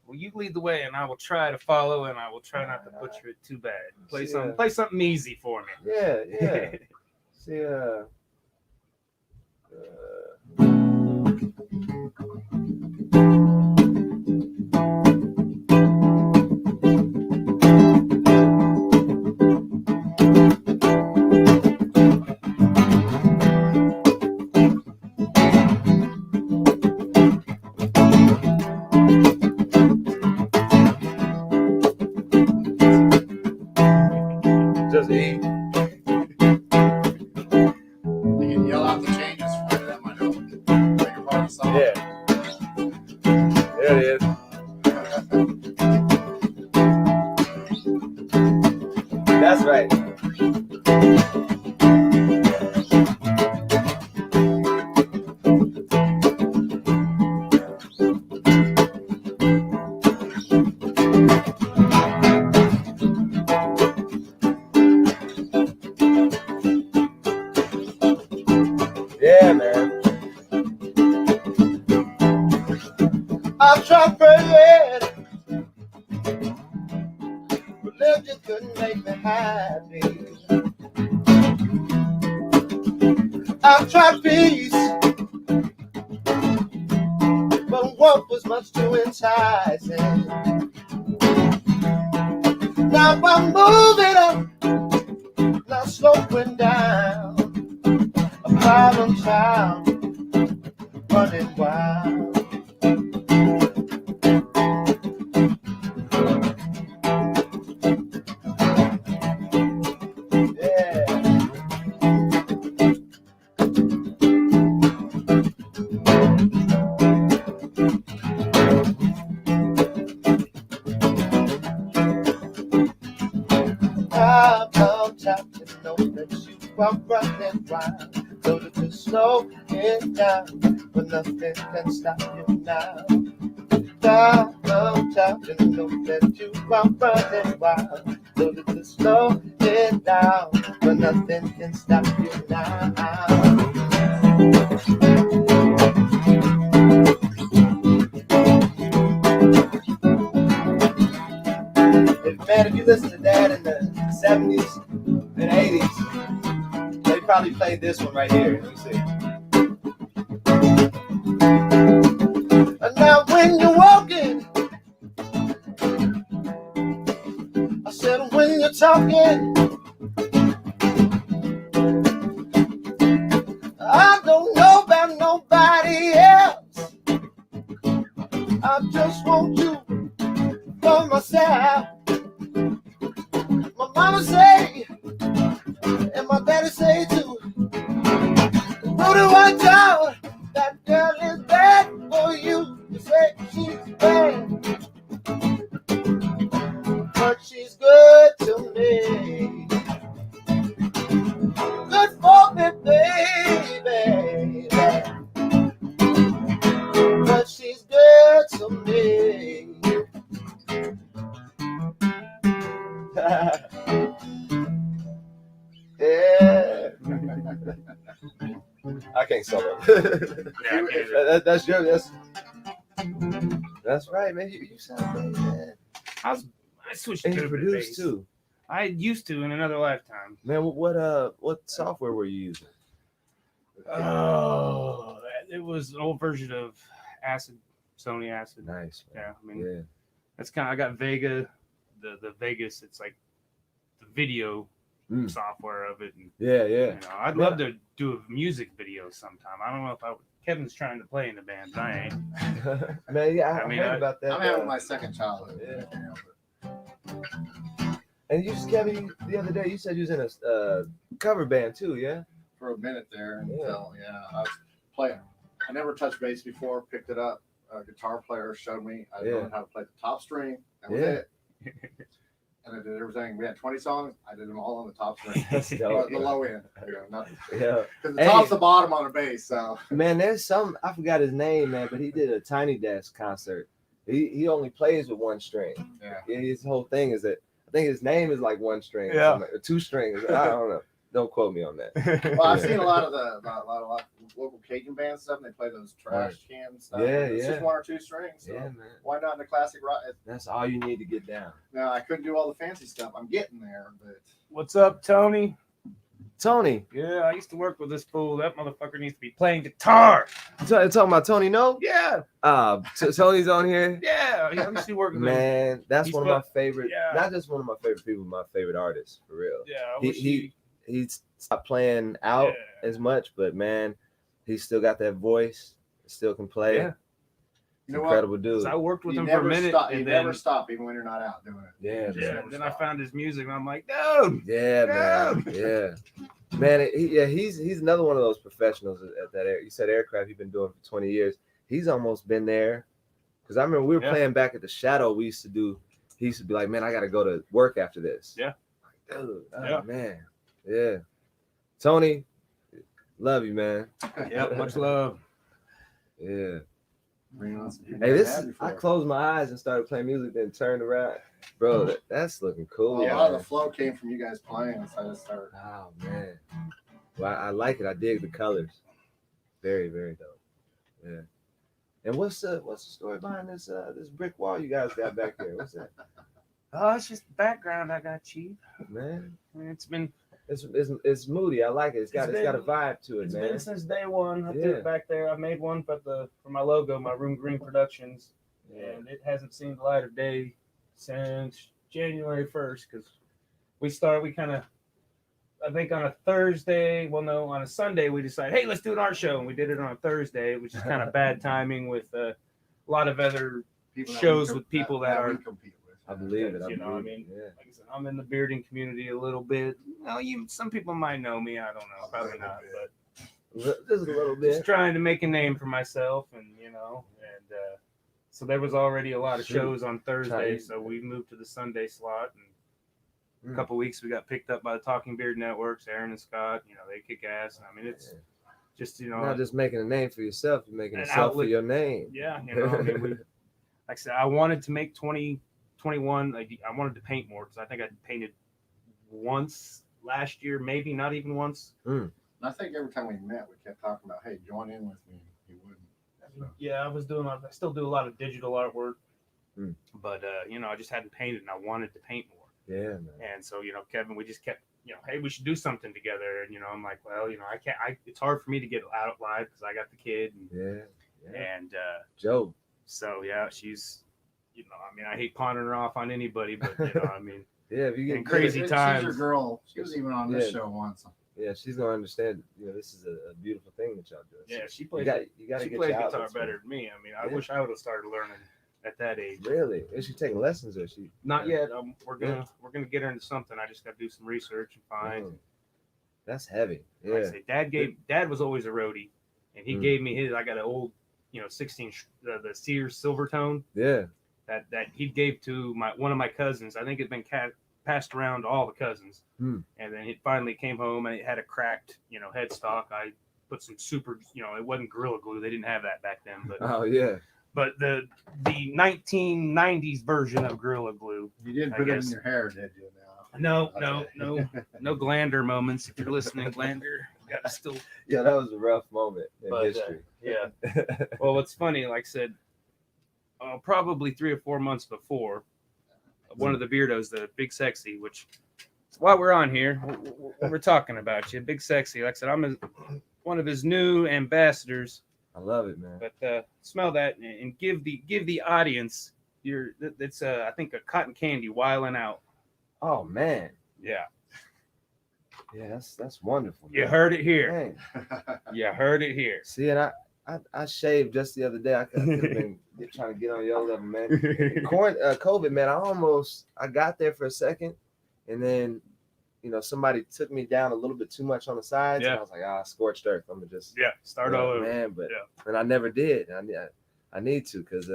Well, you lead the way, and I will try to follow, and I will try not to butcher it too bad. Play Yeah. something easy for me. Yeah, yeah. See, just eat. You can yell out the changes for it. That might help. Make a part of the song. Yeah. There it is. That's right. Yeah, man. I've tried praying, religion couldn't make me happy. I've tried peace, but what was much too enticing. Now I'm moving up, not slowing down. A problem child, running wild. Yeah. Top, you know that you are running wild. So that you slow it down, but nothing can stop you now. Top, you know that you are running wild. So that you slow it down, but nothing can stop you now. Man, if you listen to that in the 70s and 80s, they probably played this one right here. Let me see. And now when you're walking, I said when you're talking, I don't know about nobody else. I just want you for myself. My mama say, and my daddy say too, Rudy, watch out, that girl is bad for you. You say she's bad, but she's good to me. Good for me, baby, but she's good to me. Yeah. I can't solo. That's your. That's right, man. You sound great, man. I switched And to you the produce bass. too, I used to in another lifetime. man. What software were you using? Oh, it was an old version of Acid, Sony Acid. Nice. Man. Yeah, I mean, Yeah. that's kind of, I got Vega, the Vegas. It's like the video software of it. And, Yeah. you know, I'd love to do a music video sometime. I don't know if I would. Kevin's trying to play in the band, but I ain't. Man, yeah, I I mean, heard about that. I'm having my second child. Yeah. And you, Kevin, the other day you said you was in a cover band too, yeah? For a minute there Yeah. until I was playing. I never touched bass before. Picked it up. A guitar player showed me. I learned how to play the top string. That was it. And I did everything. We had 20 songs. I did them all on the top string. That's dope. The low end. Nothing. Yeah. Because the top's the bottom on the bass. So Man, there's some, I forgot his name, man, but he did a Tiny Desk concert. He only plays with one string. yeah. His whole thing is that I think his name is like One String, Yeah. or 2 strings. I don't know. Don't quote me on that. Well, I've Yeah. seen a lot of local Cajun band stuff. And they play those trash can stuff. Yeah, It's just yeah. 1 or 2 strings. So Yeah, man. why not in the classic rock? That's all you need to get down. Now I couldn't do all the fancy stuff. I'm getting there, but What's up, Tony? Tony, Yeah, I used to work with this fool. That motherfucker needs to be playing guitar. talking about Tony? No, Yeah, Tony's on here. yeah. I used to work with him. Man, that's He's one of my fu- favorite. yeah. Not just one of my favorite people, my favorite artists for real. Yeah, I He- wish He's stopped playing out Yeah. as much, but man, he's still got that voice. Still can play. Yeah. you know Incredible dude. I worked with what? him You for a never minute, stop. You and never then stop even when you're not out doing it. Yeah, yeah, man. then I found his music, and I'm like, dude. Yeah, man. Yeah, man. He's another one of those professionals at that. You said aircraft. He's been doing for 20 years. He's almost been there. Because I remember we were playing back at the Shadow. We used to do. He used to be like, man, I got to go to work after this. Yeah. Like, dude, Yeah. man. Yeah. Tony, love you, man. Yep, much love. Yeah. Bring on some people Hey, I this had I before. closed my eyes and started playing music, then turned around. Bro, that's looking cool. Well, a Yeah. lot of the flow came from you guys playing, so I just started. Oh man. Well, I like it. I dig the colors. Very, very dope. Yeah. And what's the story behind this this brick wall you guys got back there? What's that? Oh, it's just the background I got, Chief. Man, I mean, it's moody. I like it. It's got a vibe to it, It's man. been since day one. I Yeah. threw it back there. I made one for my logo, my Room Green Productions, and it hasn't seen the light of day since January 1st. Because we kind of, I think on a Thursday, on a Sunday, we decided, hey, let's do an art show, and we did it on a Thursday, which is kind of bad timing with a lot of other People that shows we with people that we are. compete with. I believe it. You know, I mean, yeah. like I said, I'm in the bearding community a little bit. No, some people might know me. I don't know, probably not, but Just a little just bit. trying to make a name for myself, and so there was already a lot of Shoot. shows on Thursday, Try- so we moved to the Sunday slot. And Mm. a couple weeks we got picked up by the Talking Beard Networks, Aaron and Scott. They kick ass, and I mean it's just You're not just making a name for yourself. You're making An a self for outlet. your name. yeah, I mean like I said, I wanted to make 2021. I wanted to paint more because I think I painted once last year, maybe not even once. And I think every time we met, we kept talking about, hey, join in with me. He wouldn't. So, Yeah, I still do a lot of digital artwork, Mm. but I just hadn't painted, and I wanted to paint more. Yeah, man. And so, Kevin, we just kept, hey, we should do something together. And I'm like, well, I can't. It's hard for me to get out live because I got the kid, Yeah. and Joe. so yeah, she's, I mean, I hate pawning her off on anybody, but I mean, Yeah, if you get And crazy she's times. your girl. She was even on this Yeah. show once. Yeah, she's gonna understand. This is a beautiful thing that y'all do. yeah, she you plays. got to She get plays your guitar outlets, man. better than me. I mean, I Yeah. wish I would have started learning at that age. Really? Is she taking lessons or she? Not Yeah. yet. We're gonna get her into something. I just got to do some research and find. Mm. That's heavy. Like I Yeah. say, Dad was always a roadie, and he Mm. gave me his. I got an old, 16, the Sears Silvertone Yeah. that he gave to one of my cousins. I think it's been passed around to all the cousins, Mm. and then it finally came home and it had a cracked, headstock. I put some super, it wasn't Gorilla Glue. They didn't have that back then, but Oh yeah. but the 1990s version of Gorilla Glue. You didn't I put it guess. in your hair, did you? No, Okay. no Glander moments. If you're listening, Glander, got to still. Yeah, that was a rough moment in But, history. Yeah. Well, what's funny, like I said, probably 3 or 4 months before, one of the Beardos, the Big Sexy, which while we're on here, we're talking about you, Big Sexy. Like I said, I'm one of his new ambassadors. I love it, man. But smell that and give the audience it's I think a cotton candy Wildin' Out. Oh man. Yeah, Yeah, that's wonderful. you man. heard it here. Dang. You heard it here. See, and I shaved just the other day. I could have been trying to get on your level, man. COVID, man. I got there for a second, and then somebody took me down a little bit too much on the sides, and Yeah. I was like, sccorched earth. I'm gonna just Start all over. man. But Yeah. and I never did. I need to because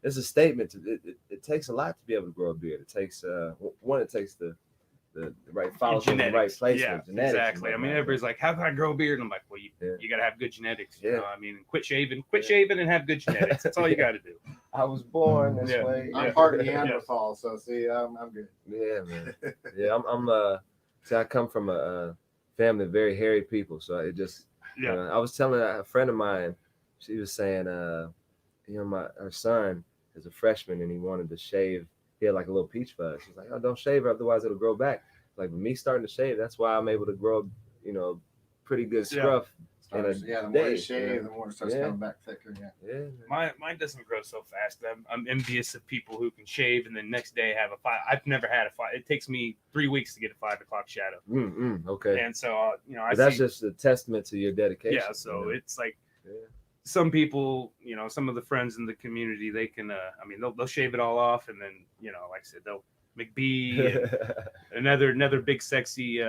it's a statement. It takes a lot to be able to grow a beard. It takes one. It takes the right follow through, the right Genetics. placement. Yeah, Genetics, exactly. I mean, everybody's like, "How can I grow a beard?" And I'm like, "Well, you got to have good genetics. You Yeah. know, I mean, quit shaving, and have good genetics. That's all you got to do." I was born this Yeah. way. I'm part Neanderthal, so see, I'm good. Yeah, man. Yeah, see, I come from a family of very hairy people, so it just. I was telling a friend of mine, she was saying, her son is a freshman and he wanted to shave. He had like a little peach fuzz. She's like, oh, don't shave it, otherwise it'll grow back. Like me starting to shave, that's why I'm able to grow, pretty good scruff. The more you shave, the more it starts coming back thicker. Yeah. Mine doesn't grow so fast. I'm envious of people who can shave and then next day have a 5. I've never had a 5. It takes me 3 weeks to get a 5 o'clock shadow. Okay. And so that's just a testament to your dedication. Yeah. So it's like some people, some of the friends in the community, they can. They'll shave it all off, and then like I said, they'll McBee, and another big sexy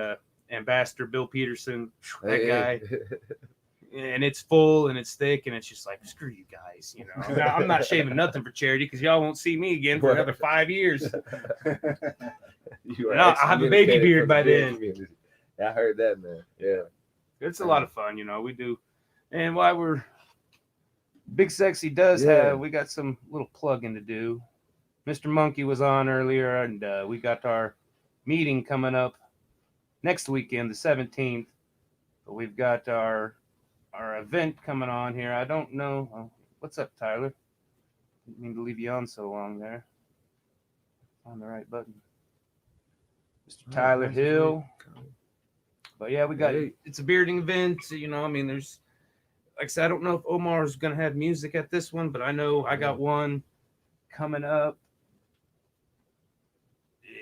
ambassador, Bill Peterson, that guy. And it's full and it's thick and it's just like, screw you guys, I'm not shaving nothing for charity because y'all won't see me again for another 5 years. I'll have a baby beard by then. I heard that, man. Yeah, it's a lot of fun, we do. And while we're Big Sexy does have, we got some little plugging to do. Mr. Monkey was on earlier, and we got our meeting coming up next weekend, the 17th. But we've got our event coming on here. I don't know. What's up, Tyler? Didn't mean to leave you on so long there. On the right button. Mr. Tyler Hill. But yeah, we got it's a bearding event. There's, like I said, I don't know if Omar is going to have music at this one, but I know I got one coming up.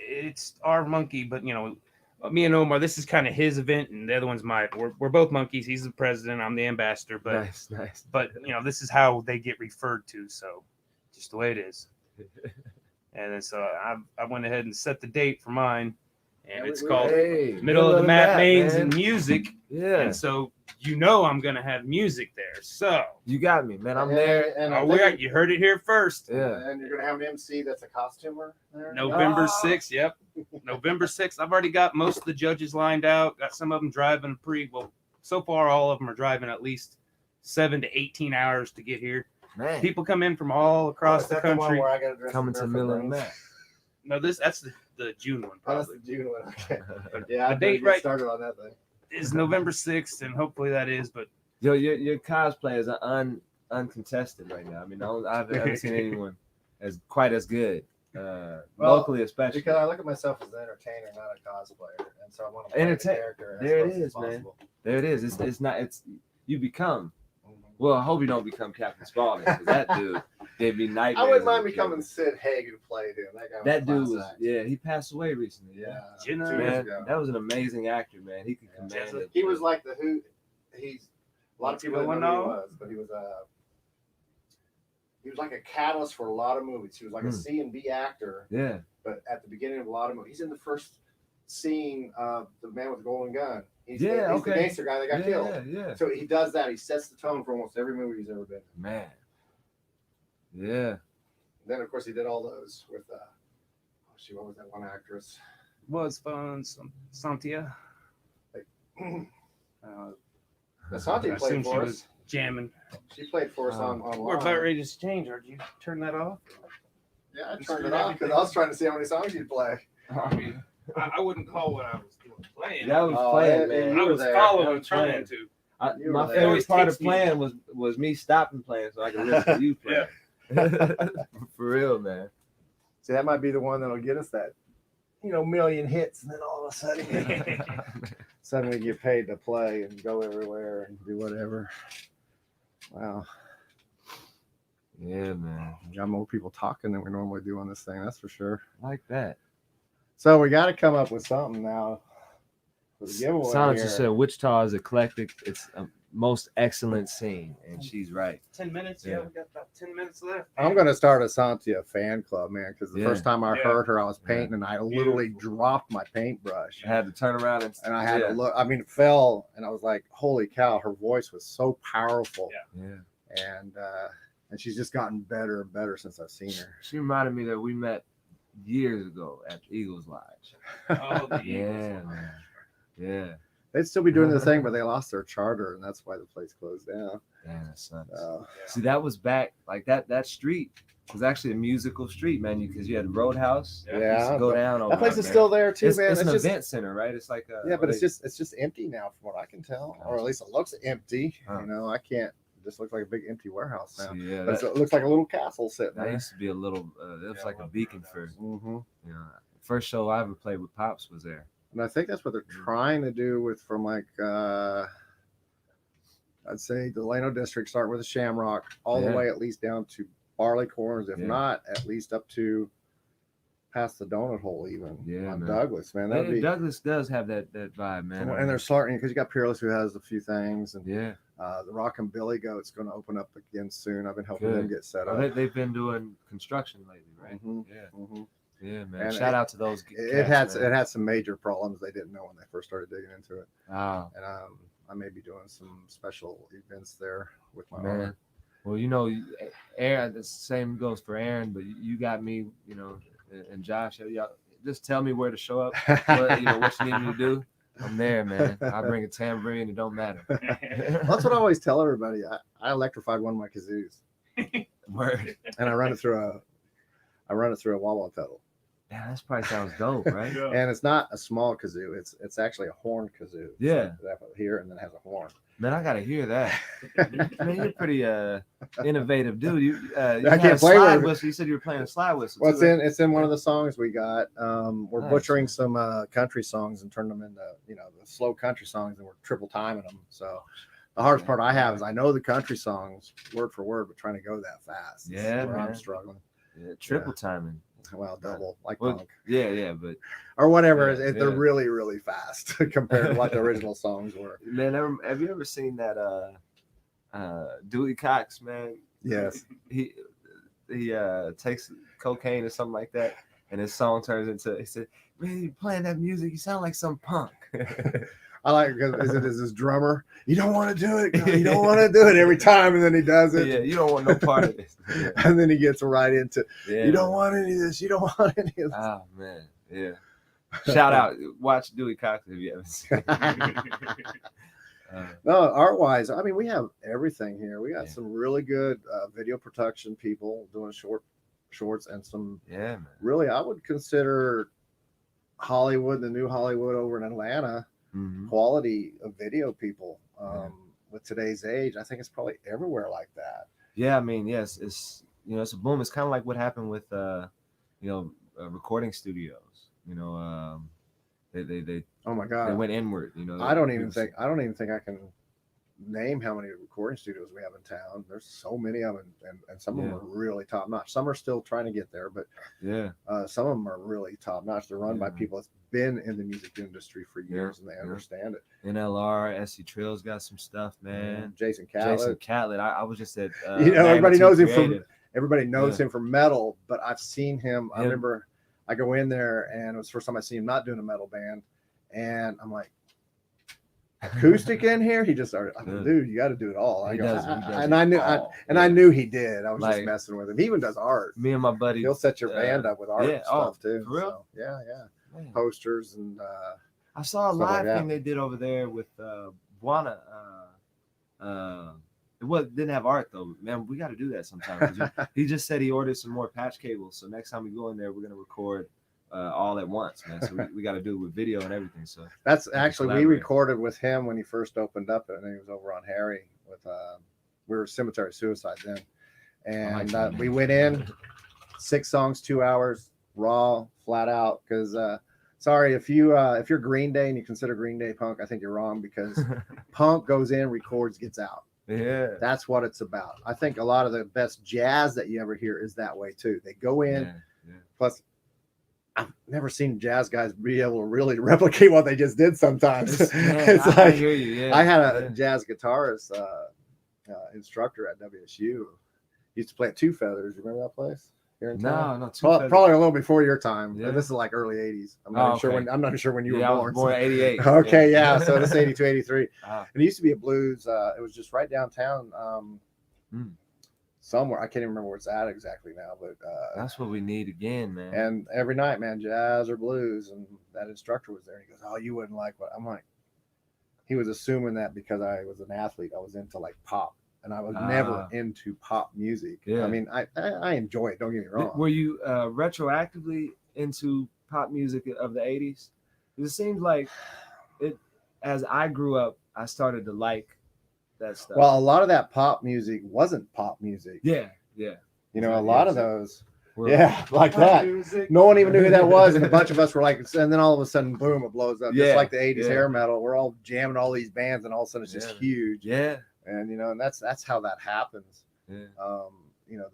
It's our monkey, but me and Omar, this is kind of his event, and the other one's mine. We're both monkeys. He's the president. I'm the ambassador. But nice. But this is how they get referred to. So just the way it is. And then so I went ahead and set the date for mine, and it's called Middle of the Map Mains and Music. Yeah. And so I'm gonna have music there. So you got me, man. I'm there. And you heard it here first. Yeah. And you're gonna have an MC that's a costumer there. November 6th. Yep. November 6th. I've already got most of the judges lined out. Got some of them driving so far all of them are driving at least 7 to 18 hours to get here. Man. People come in from all across the country. Coming to Middle of the Map. No, that's the June one. Probably. Oh, that's the June one. Okay. The date started on that thing. Is November 6th, and hopefully that is. But your cosplay is uncontested right now. I haven't seen anyone quite as good. Locally, especially because I look at myself as an entertainer, not a cosplayer, and so I want to play the character. There it is, man. There it is. It's not. It's you become. Well, I hope you don't become Captain Spaulding, because that dude gave me nightmares. I wouldn't mind becoming Sid Haig, who played him. That dude was he passed away recently. Yeah, man, that was an amazing actor, man. He could command it. He was like he's a lot of people didn't know who he was, but he was like a catalyst for a lot of movies. He was like a C and B actor. Yeah. But at the beginning of a lot of movies, he's in the first scene of The Man with the Golden Gun. He's the gangster guy that got killed. Yeah. So he does that. He sets the tone for almost every movie he's ever been in. Man. Yeah. And then of course he did all those with what was that one actress? Was fun. Santia. Santia played for us. Jamming. She played for us on We're about ready to change. Did you turn that off? Yeah, I turned it off because I was trying to see how many songs you'd play. I wouldn't call what I was doing playing. That was playing, man. I was following, trying to. My favorite part of playing was me stopping playing so I could listen to you play. For real, man. See, that might be the one that'll get us that, million hits, and then all of a sudden, suddenly get paid to play and go everywhere and do whatever. Wow. Yeah, man. We got more people talking than we normally do on this thing, that's for sure. I like that. So we got to come up with something now for the giveaway. Sounds just said Wichita is eclectic. It's a most excellent scene, and she's right. 10 minutes. Yeah, we got about 10 minutes left. I'm gonna start a Santia fan club, man, because the first time I heard her, I was painting, and I literally dropped my paintbrush. I had to turn around and I had to look. I mean, it fell, and I was like, "Holy cow!" Her voice was so powerful. Yeah. And she's just gotten better and better since I've seen her. She reminded me that we met years ago at Eagles Lodge. Oh, man. Yeah. they'd still be doing the thing, but they lost their charter, and that's why the place closed down. Damn, that sucks. Uh, See, that was back like that street was actually a musical street, man. Because you had Roadhouse. Yeah. You used to yeah, go but down over that place there, is man. still there too, man. It's an just, event center, right? It's like yeah, but it's just empty now, from what I can tell, or at least it looks empty. Huh. You know, I can't. It just looks like a big empty warehouse now. So, yeah, But that, it looks like a little castle sitting that there. used to be a little. It was Yeah, like I a love beacon Roadhouse. for Mm-hmm. you know. First show I ever played with Pops was there. And I think that's what they're trying to do with from like I'd say the Delano district, start with the Shamrock, all the Yeah. way at least down to Barley Corners, if Yeah. not at least up to past the donut hole, even Yeah, on man. Douglas, man. That'd be Douglas does have that vibe, man. and they're starting because you got Peerless who has a few things, and yeah. the Rock and Billy Goat's going to open up again soon. I've been helping Good. them get set Well, up. they've been doing construction lately, right? Mhm, Yeah. mhm. Yeah, man. And Shout out to those. It cats, had man. some major problems they didn't know when they first started digging into it, Wow, and I may be doing some special events there with my man. owner. Well, you know, Aaron. The same goes for Aaron, but you got me, you know, and Josh. Y'all just tell me where to show up. What you need me to do. I'm there, man. I bring a tambourine. It don't matter. That's what I always tell everybody. I electrified one of my kazoos, Word. and I run it through a wah-wah pedal. Yeah, that probably sounds dope, right? Yeah. And it's not a small kazoo. It's actually a horn kazoo. It's Yeah. like that here, and then it has a horn. Man, I gotta hear that. Man, you're pretty innovative, dude. You I had can't a play slide with it. whistle. You said you were playing a slide whistle. Well, too, right? it's in one of the songs we got. We're Nice. butchering some country songs and turning them into the slow country songs, and we're triple timing them. So the hardest part I have is I know the country songs word for word, but trying to go that fast. is Yeah, where I'm man. struggling. Yeah, triple timing. Well, double like Well, punk yeah, but or whatever. yeah, They're yeah. really really fast compared to what the original songs were. man, have you ever seen that Dewey Cox, man? Yes. He takes cocaine or something like that, and his song turns into, he said, "Man, you playing that music, you sound like some punk." I like it because is this drummer? You don't want to do it. You don't want to do it every time, and then he does it. Yeah, you don't want no part of this. Yeah, And then he gets right into. yeah, You don't want any of this. You don't want any of this. Oh man, yeah. Shout out, watch Dewey Cox if you ever seen it. No, art wise, I mean, we have everything here. We got Yeah. some really good video production people doing shorts, and some Yeah, man. really, I would consider Hollywood, the new Hollywood over in Atlanta, Mhm. quality of video people. Yeah. With today's age, I think it's probably everywhere like that. Yeah, I mean, yes, it's it's a boom. It's kind of like what happened with recording studios. They Oh my they God. went inward. I don't even think I can name how many recording studios we have in town. There's so many of them, and some of them Yeah. are really top notch. Some are still trying to get there, but Yeah, some of them are really top notch. They're run by Yeah. people that's been in the music industry for years, and they Yeah. understand it. NLR, SC Trill's got some stuff, man. Jason Jason Catlett, Catlett. I was just at everybody knows him Creative. from Yeah. him from metal, but I've seen him. I Yeah. remember I go in there, and it was the first time I seen him not doing a metal band, and I'm like, acoustic in here. He just started. I'm like, Yeah. dude, you got to do it all. He I go, does and it I knew, all. I knew he did. I was just Like- messing with him. He even does art. Me and my buddy. He'll set your band up with art yeah, and stuff too. for real? So, yeah, Man. posters and I saw a stuff like live that. thing they did over there with Buana. Didn't have art though. Man, we got to do that sometime. 'Cause he just said he ordered some more patch cables, so next time we go in there, we're gonna record all at once, man. So we got to do it with video and everything. So that's actually we collaborate. recorded with him when he first opened up, and he was over on Harry with we were Cemetery Suicide then, and that. we went in 6 songs, 2 hours, raw, flat out. Because sorry if you're Green Day and you consider Green Day punk, I think you're wrong, because punk goes in, records, gets out. yeah, That's what it's about. I think a lot of the best jazz that you ever hear is that way too. They go in. yeah. Plus, I've never seen jazz guys be able to really replicate what they just did sometimes. It's I like hear you. Yeah, I had a yeah. jazz guitarist instructor at WSU. Used to play at Two Feathers. You remember that place here in town? No, Probably a little before your time. Yeah. This is like early '80s. I'm Oh, not sure okay. when. I'm not sure when you I were was born. born in '88. Okay, yeah. So this 82, 83. Ah. And it used to be a blues. It was just right downtown. Mm. Somewhere I can't even remember where it's at exactly now, but That's what we need again, man. and every night, man, jazz or blues, and that instructor was there. And he goes, "Oh, you wouldn't like what?" I'm like, he was assuming that because I was an athlete, I was into like pop, and I was never into pop music. Yeah. I mean, I enjoy it. Don't get me wrong. Were you retroactively into pop music of the 80s? It seems like it. As I grew up, I started to like that stuff. Well, a lot of that pop music wasn't pop music. Yeah. You know, a lot of those. Were Like that. music. No one even knew who that was, and a bunch of us were like, and then all of a sudden, boom, it blows up. Yeah, Just like the 80s yeah. hair metal. We're all jamming all these bands, and all of a sudden it's just huge. Yeah. And you know, and that's how that happens. Yeah. You know,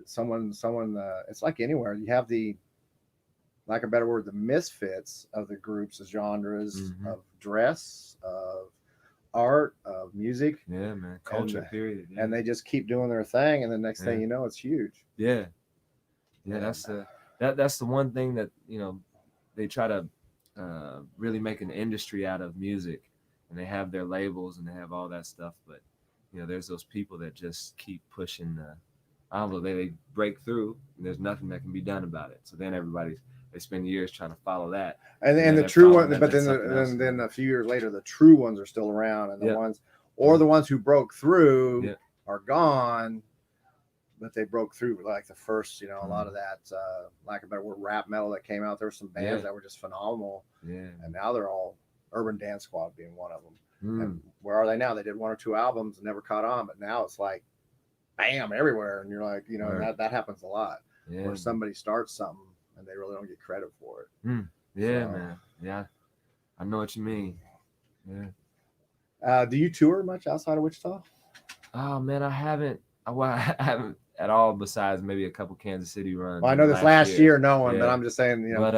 someone it's like anywhere. You have the, like a better word, the misfits of the groups, the genres of dress, of art, of music. Yeah, man. Culture, period. Yeah. And they just keep doing their thing, and the next thing you know, it's huge. Yeah. That's the one thing that, you know, they try to really make an industry out of music, and they have their labels and they have all that stuff, but you know, there's those people that just keep pushing the envelope. They break through, and there's nothing that can be done about it. So then they spend years trying to follow that. And the true one, but then a few years later, the true ones are still around, and the ones, or the ones who broke through are gone, but they broke through like the first, you know, a lot of that, like a better word, rap metal that came out. There were some bands that were just phenomenal. Yeah. And now they're all Urban Dance Squad being one of them. And where are they now? They did 1 or 2 albums and never caught on, but now it's like, bam, everywhere. And you're like, you know, that happens a lot. Yeah. Where somebody starts something and they really don't get credit for it. Yeah, man. Yeah. I know what you mean. Yeah. Do you tour much outside of Wichita? Oh man, I haven't at all, besides maybe a couple Kansas City runs. Well, I know this last year no one, but I'm just saying, you know,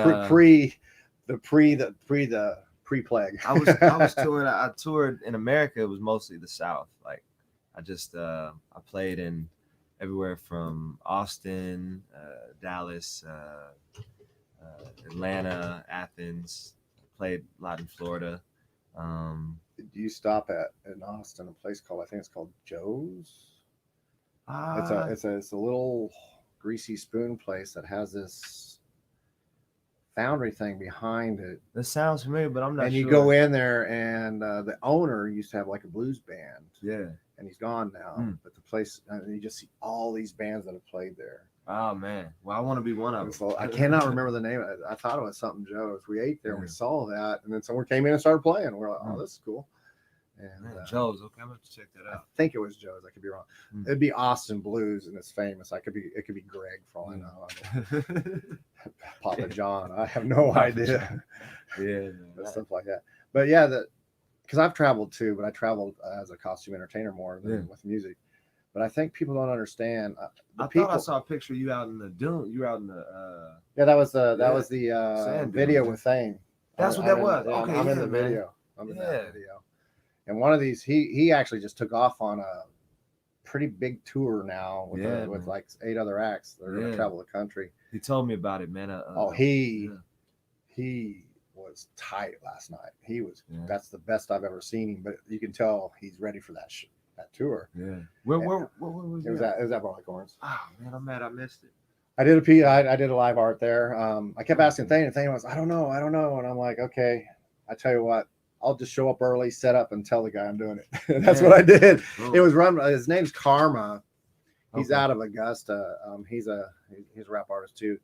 pre-plague. I was touring. I toured in America. It was mostly the South. Like I just I played in everywhere from Austin, Dallas, Atlanta, Athens. Played a lot in Florida. Do you stop in Austin, a place called, I think it's called Joe's? It's a little greasy spoon place that has this foundry thing behind it. That sounds familiar, but I'm not sure. And you go in there, and the owner used to have like a blues band. Yeah. And he's gone now. But the place, and you just see all these bands that have played there. Oh man. Well, I want to be one of them. So I cannot remember the name of it. I thought it was something Joe's. We ate there and we saw that, and then someone came in and started playing. We're like, oh, this is cool. And Joe's. Okay, I'm gonna have to check that out. I think it was Joe's. I could be wrong. It'd be Austin Blues, and it's famous. It could be Greg for all I know. Papa John. I have no idea. Stuff like that. But yeah, because I've traveled too, but I traveled as a costume entertainer more than with music. But I think people don't understand. I thought I saw a picture of you out in the dune. You were out in the. That was the video with Thane. That's what that was. Okay, I'm in the video. I'm in that video. And one of these, he actually just took off on a pretty big tour now with like 8 other acts. They're going to travel the country. He told me about it, man. He was tight last night. He was. That's the best I've ever seen him. But you can tell he's ready for that tour. Yeah. Where was it? Was at Barleycorns. Oh man, I'm mad I missed it. I did a live art there. I kept asking Thane, and Thane was, I don't know. And I'm like, okay, I tell you what, I'll just show up early, set up, and tell the guy I'm doing it. That's what I did. Oh. It was run. His name's Karma. He's out of Augusta. He's a rap artist too.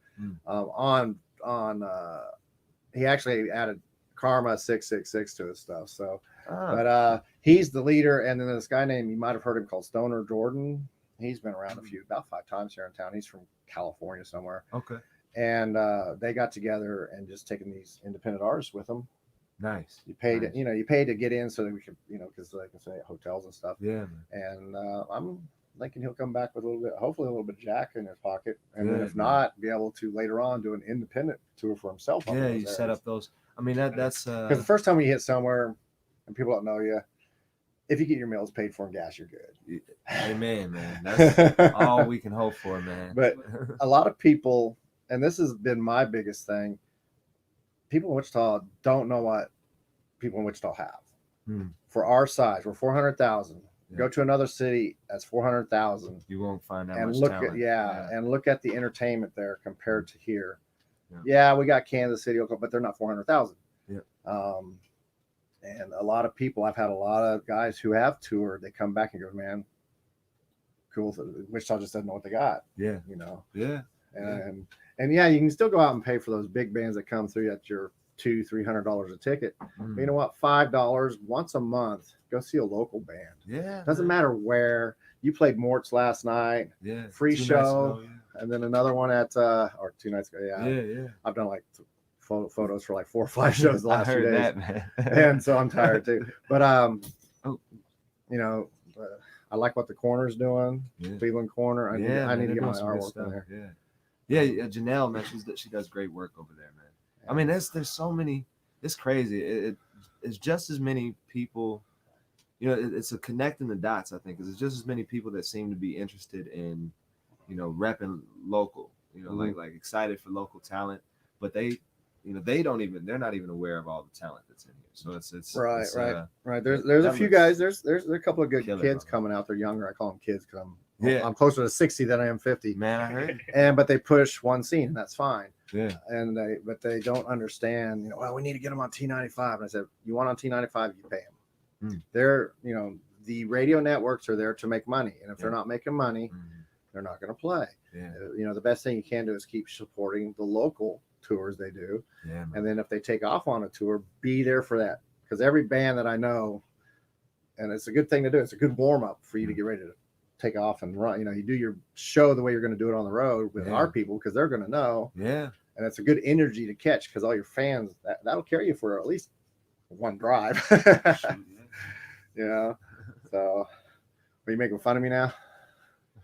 He actually added Karma 666 to his stuff. So, but he's the leader. And then this guy named, you might have heard him, called Stoner Jordan. He's been around about 5 times here in town. He's from California somewhere. Okay. And they got together and just taking these independent artists with them. Nice. You paid, you paid to get in so that we could, because they can say hotels and stuff. Yeah. And I'm thinking he'll come back with hopefully a little bit of jack in his pocket, and then if not, be able to later on do an independent tour for himself. Yeah, you set up those. I mean, that's because the first time we hit somewhere and people don't know you, if you get your meals paid for and gas, you're good. Amen, man. That's all we can hope for, man. But a lot of people, and this has been my biggest thing, people in Wichita don't know what people in Wichita have. For our size, we're 400,000. Yeah. Go to another city that's 400,000. You won't find that and much look talent. And look at the entertainment there compared to here. Yeah, we got Kansas City, but they're not 400,000. Yeah. And a lot of people, I've had a lot of guys who have toured, they come back and go, man, cool. Wichita just doesn't know what they got. Yeah. You know? Yeah. And yeah, you can still go out and pay for those big bands that come through at your $200-$300 a ticket. But you know what? $5 once a month, go see a local band. Yeah. Doesn't matter where. You played Mort's last night. Yeah. Free 2 show. nights ago, And then another one at or 2 nights ago. Yeah. I've done like photos for like 4 or 5 shows the last I few heard days. that, man. And so I'm tired too. But you know, I like what the corner's doing. Yeah. Cleveland Corner. I need to get my artwork in there. Yeah. Janelle, man, she does great work over there, man. I mean, there's so many. It's crazy. It's just as many people. You know, it's a connecting the dots. I think because it's just as many people that seem to be interested in, you know, repping local. You know, like excited for local talent, but they, you know, they're not even aware of all the talent that's in here. So it's right. There's a few guys. There's a couple of good kids bro. coming out. They're younger. I call them kids because I'm closer to 60 than I am 50. Man, I heard. But they push one scene, and that's fine. Yeah. But they don't understand. You know, well, we need to get them on T95. And I said, you want on T95, you pay them. They're, you know, the radio networks are there to make money, and if they're not making money, they're not going to play. Yeah. You know, the best thing you can do is keep supporting the local tours they do. Yeah. And then if they take off on a tour, be there for that. Because every band that I know, and it's a good thing to do, it's a good warm up for you to get ready to take off and run. You know, you do your show the way you're going to do it on the road with our people because they're going to know. Yeah. And it's a good energy to catch because all your fans, that'll carry you for at least one drive. You know, so are you making fun of me now?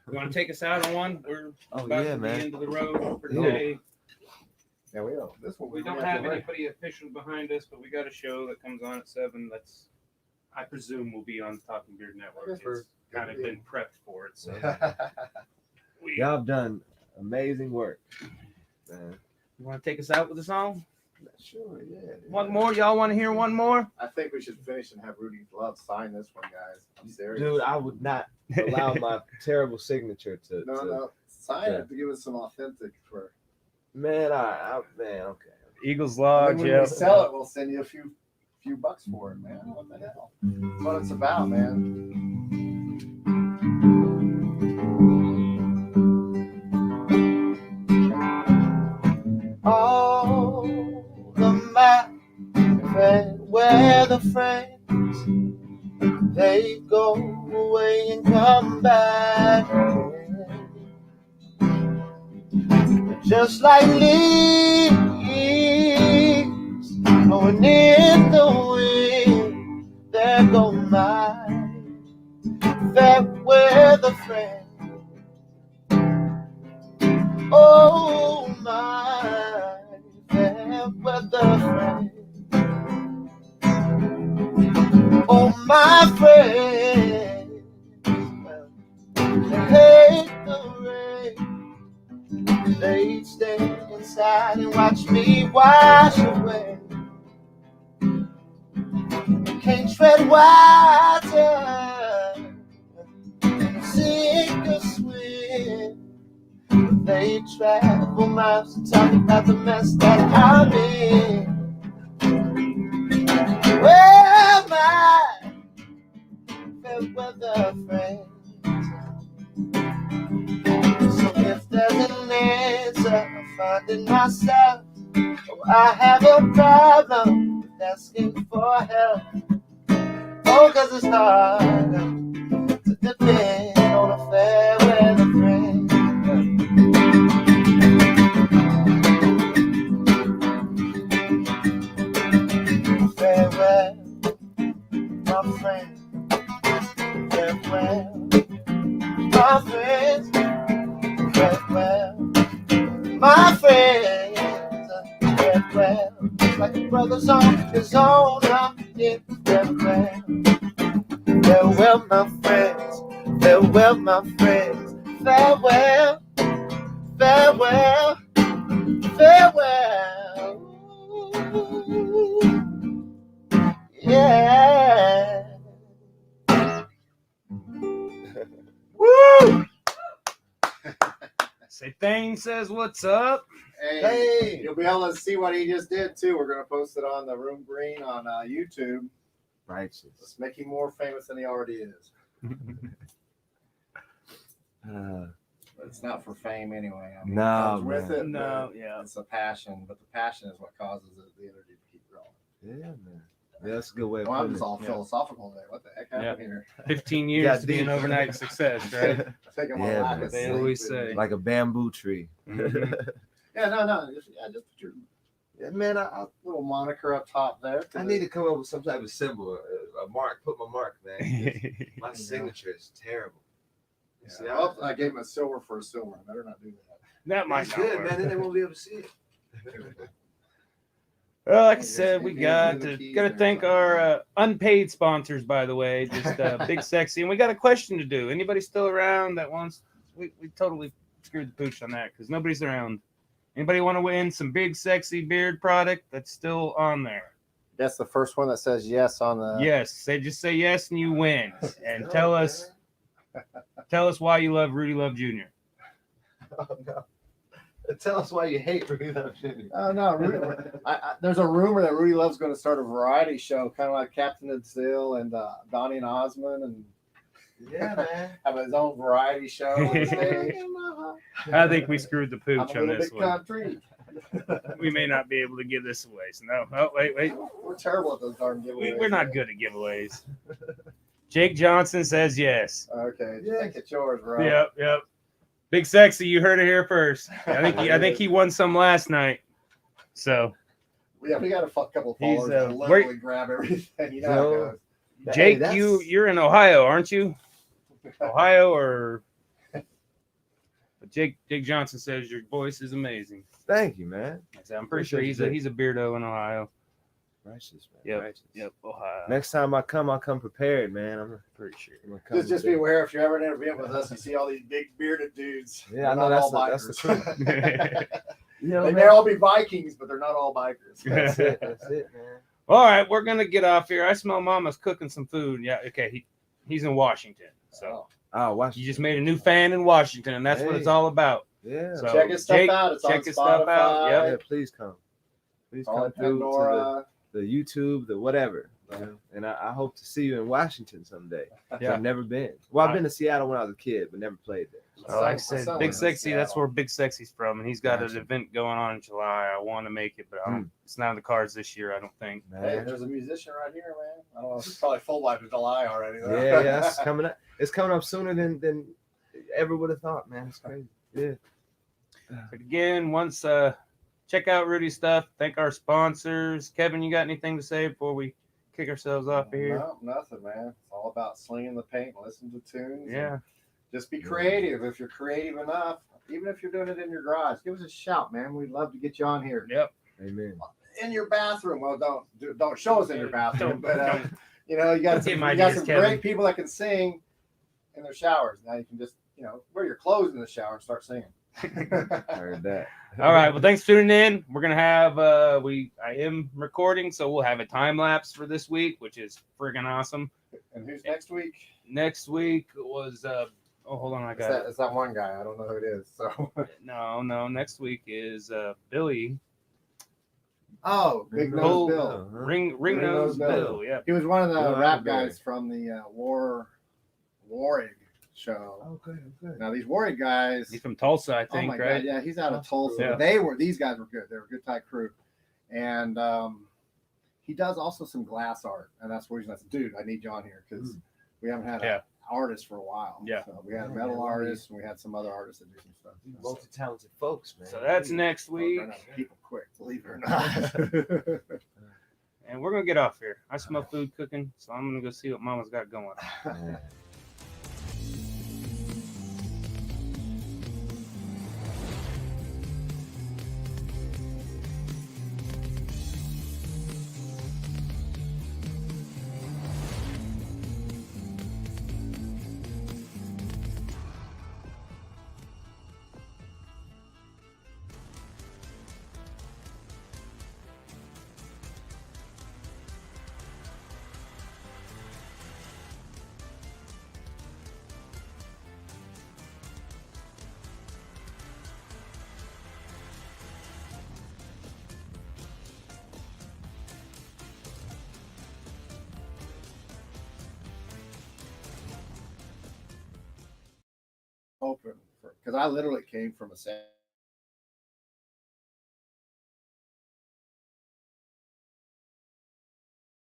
You want to take us out on one? We're about to man. the end of the road for today. Yeah, we are. This one We don't have anybody official behind us, but we got a show that comes on at 7. That's, I presume, will be on Talking Beard Network. It's kind of been prepped for it. So y'all have done amazing work. You want to take us out with a song? Sure, yeah. One more? Y'all want to hear one more? I think we should finish and have Rudy Love sign this one, guys. I'm serious. Dude, I would not allow my terrible signature to. No. Sign it to give us some authentic for. Man, man, okay. Eagles Lodge, when we sell it, we'll send you a few bucks for it, man. What the hell? That's what it's about, man. All of my where the friends they go away and come back just like leaves blowing in the wind. There go my fair weather friend. Oh, my fair weather friend. Oh, my friend, they hate the rain. They stay inside and watch me wash away. Can't tread water, sink or swim. They travel miles to talk about the mess that I'm in. Well, my fair weather friends. So if there's an answer, I'm finding myself. Oh, I have a problem with asking for help. Oh, 'cause it's hard to depend on a fair weather friend. Farewell, my friend. Farewell, my friends. Farewell, my friends. Farewell, like a brother's on his own. I'm here. Farewell, farewell, my friends. Farewell, my friends. Farewell, farewell, farewell. Yeah. Woo! Say Thing says what's up. Hey, you'll be able to see what he just did too. We're gonna post it on the Room Green on YouTube. Righteous. Let's make him more famous than he already is. But it's not for fame anyway. I mean, No, it comes with man. it. No, but yeah. It's a passion, but the passion is what causes the energy to keep growing. Yeah, man. Yeah, that's a good way of Well, I'm putting just it. all philosophical today. What the heck happened here? 15 years Got to be an deep. overnight success, right? I think I'm Yeah, on lack man. of They sleep always and- say. Like a bamboo tree. Mhm. Yeah, no. Just put your Man, I little moniker up top there. need to come up with some type of symbol, a mark. Put my mark, man. My signature is terrible. Yeah. See, Well, I gave him a silver for a silver. I better not do that. That might That's not good, work. man. Then they won't be able to see it. Well, like I Here's- said, we here's got the to keys gotta there, thank son. our unpaid sponsors, by the way. Just Big Sexy, and we got a question to do. Anybody still around that wants? We totally screwed the pooch on that because nobody's around. Anybody want to win some Big Sexy beard product that's still on there? That's the first one that says yes on the. Yes, they just say yes and you win. And No, tell man. us why you love Rudy Love Jr. Oh, no. Tell us why you hate Rudy Love Jr. Oh no! There's a rumor that Rudy Love's going to start a variety show, kind of like Captain and Still and Donnie and Osmond, and Yeah, man. have his own variety show. On stage. I think we screwed the I'm pooch a on little this bit one. country. We may not be able to give this away. So no. Oh, wait. We're terrible at those darn giveaways. We're not good at giveaways. Jake Johnson says yes. Okay, Yeah. I think it's yours, bro. Yep. Big Sexy, you heard it here first. I think he won some last night. So Yeah, we got a couple He's, followers that where- literally grab everything. You know how it No. goes. Hey, Jake, that's- you're in Ohio, aren't you? Ohio or but Jake Johnson says your voice is amazing. Thank you, man. I said, I'm pretty sure he's a beardo in Ohio. Righteous, man. Yep. Righteous. Yep, Ohio. Next time I come, I'll come prepared, man. I'm Pretty sure. gonna come Just be prepared. aware if you're ever in an event with us, you see all these big bearded dudes. Yeah, I They're know not that's all the bikers. You know, They may man, all be Vikings, but they're not all bikers. that's it, man. All right, we're gonna get off here. I smell Mama's cooking some food. Yeah, okay. He's in Washington, so Oh, watch. you just made a new fan in Washington, and that's what it's Hey. all about. Yeah. So, Check his stuff Jake, out. It's check on his Spotify. stuff out. Yep. Yeah, please come. Please Call come it through to Pandora. the YouTube, the whatever. You know? And I hope to see you in Washington someday. Yeah. I've never been. Well, I've been to Seattle when I was a kid, but never played there. Like I My said, son Big lives in Sexy, that's Seattle. where Big Sexy's from, and he's got Gotcha. an event going on in July. I want to make it, but I don't, it's not in the cards this year, I don't think. Hey, Man. there's a musician right here, man. I don't know. It's probably full life of July already. Though. Yeah, that's coming up. It's coming up sooner than ever would have thought, man. It's crazy. Yeah. But again, once check out Rudy's stuff. Thank our sponsors. Kevin, you got anything to say before we kick ourselves off of here? No, nothing, man. It's all about slinging the paint, listen to tunes. and Yeah. Just be creative. If you're creative enough, even if you're doing it in your garage, give us a shout, man. We'd love to get you on here. Yep. Amen. In your bathroom. Well, don't show us in your bathroom, but Don't- you know, you got Don't some, give you him got ideas, some Kevin. great people that can sing in their showers. Now you can just, wear your clothes in the shower and start singing. I heard that. All right. Well, thanks for tuning in. We're gonna have I am recording, so we'll have a time lapse for this week, which is friggin' awesome. And who's next week? Next week was hold on, I got it. It's that one guy. I don't know who it is. So No. Next week is Billy Big Bull- Nose Bill. Ring Ring Nose Nose Bill. Bill. Yeah. He was one of the Bill rap Huckleberry. guys from the Warrig show. Oh, good. Now these Warrig guys. He's from Tulsa, I Oh think, my right? God, yeah, he's out of Tulsa. Yeah. These guys were good. They were a good tight crew. And he does also some glass art. And that's the reason I said, dude, I need you on here because we haven't had Yeah. an artist for a while. Yeah. So we had a Yeah, metal yeah, artist and we had some other artists that do some stuff. Multi-talented folks, man. So that's next Oh, week, run out of people quick, believe it or not. and we're gonna get off here. I smell food cooking, so I'm gonna go see what Mama's got going. Yeah. open because I literally came from a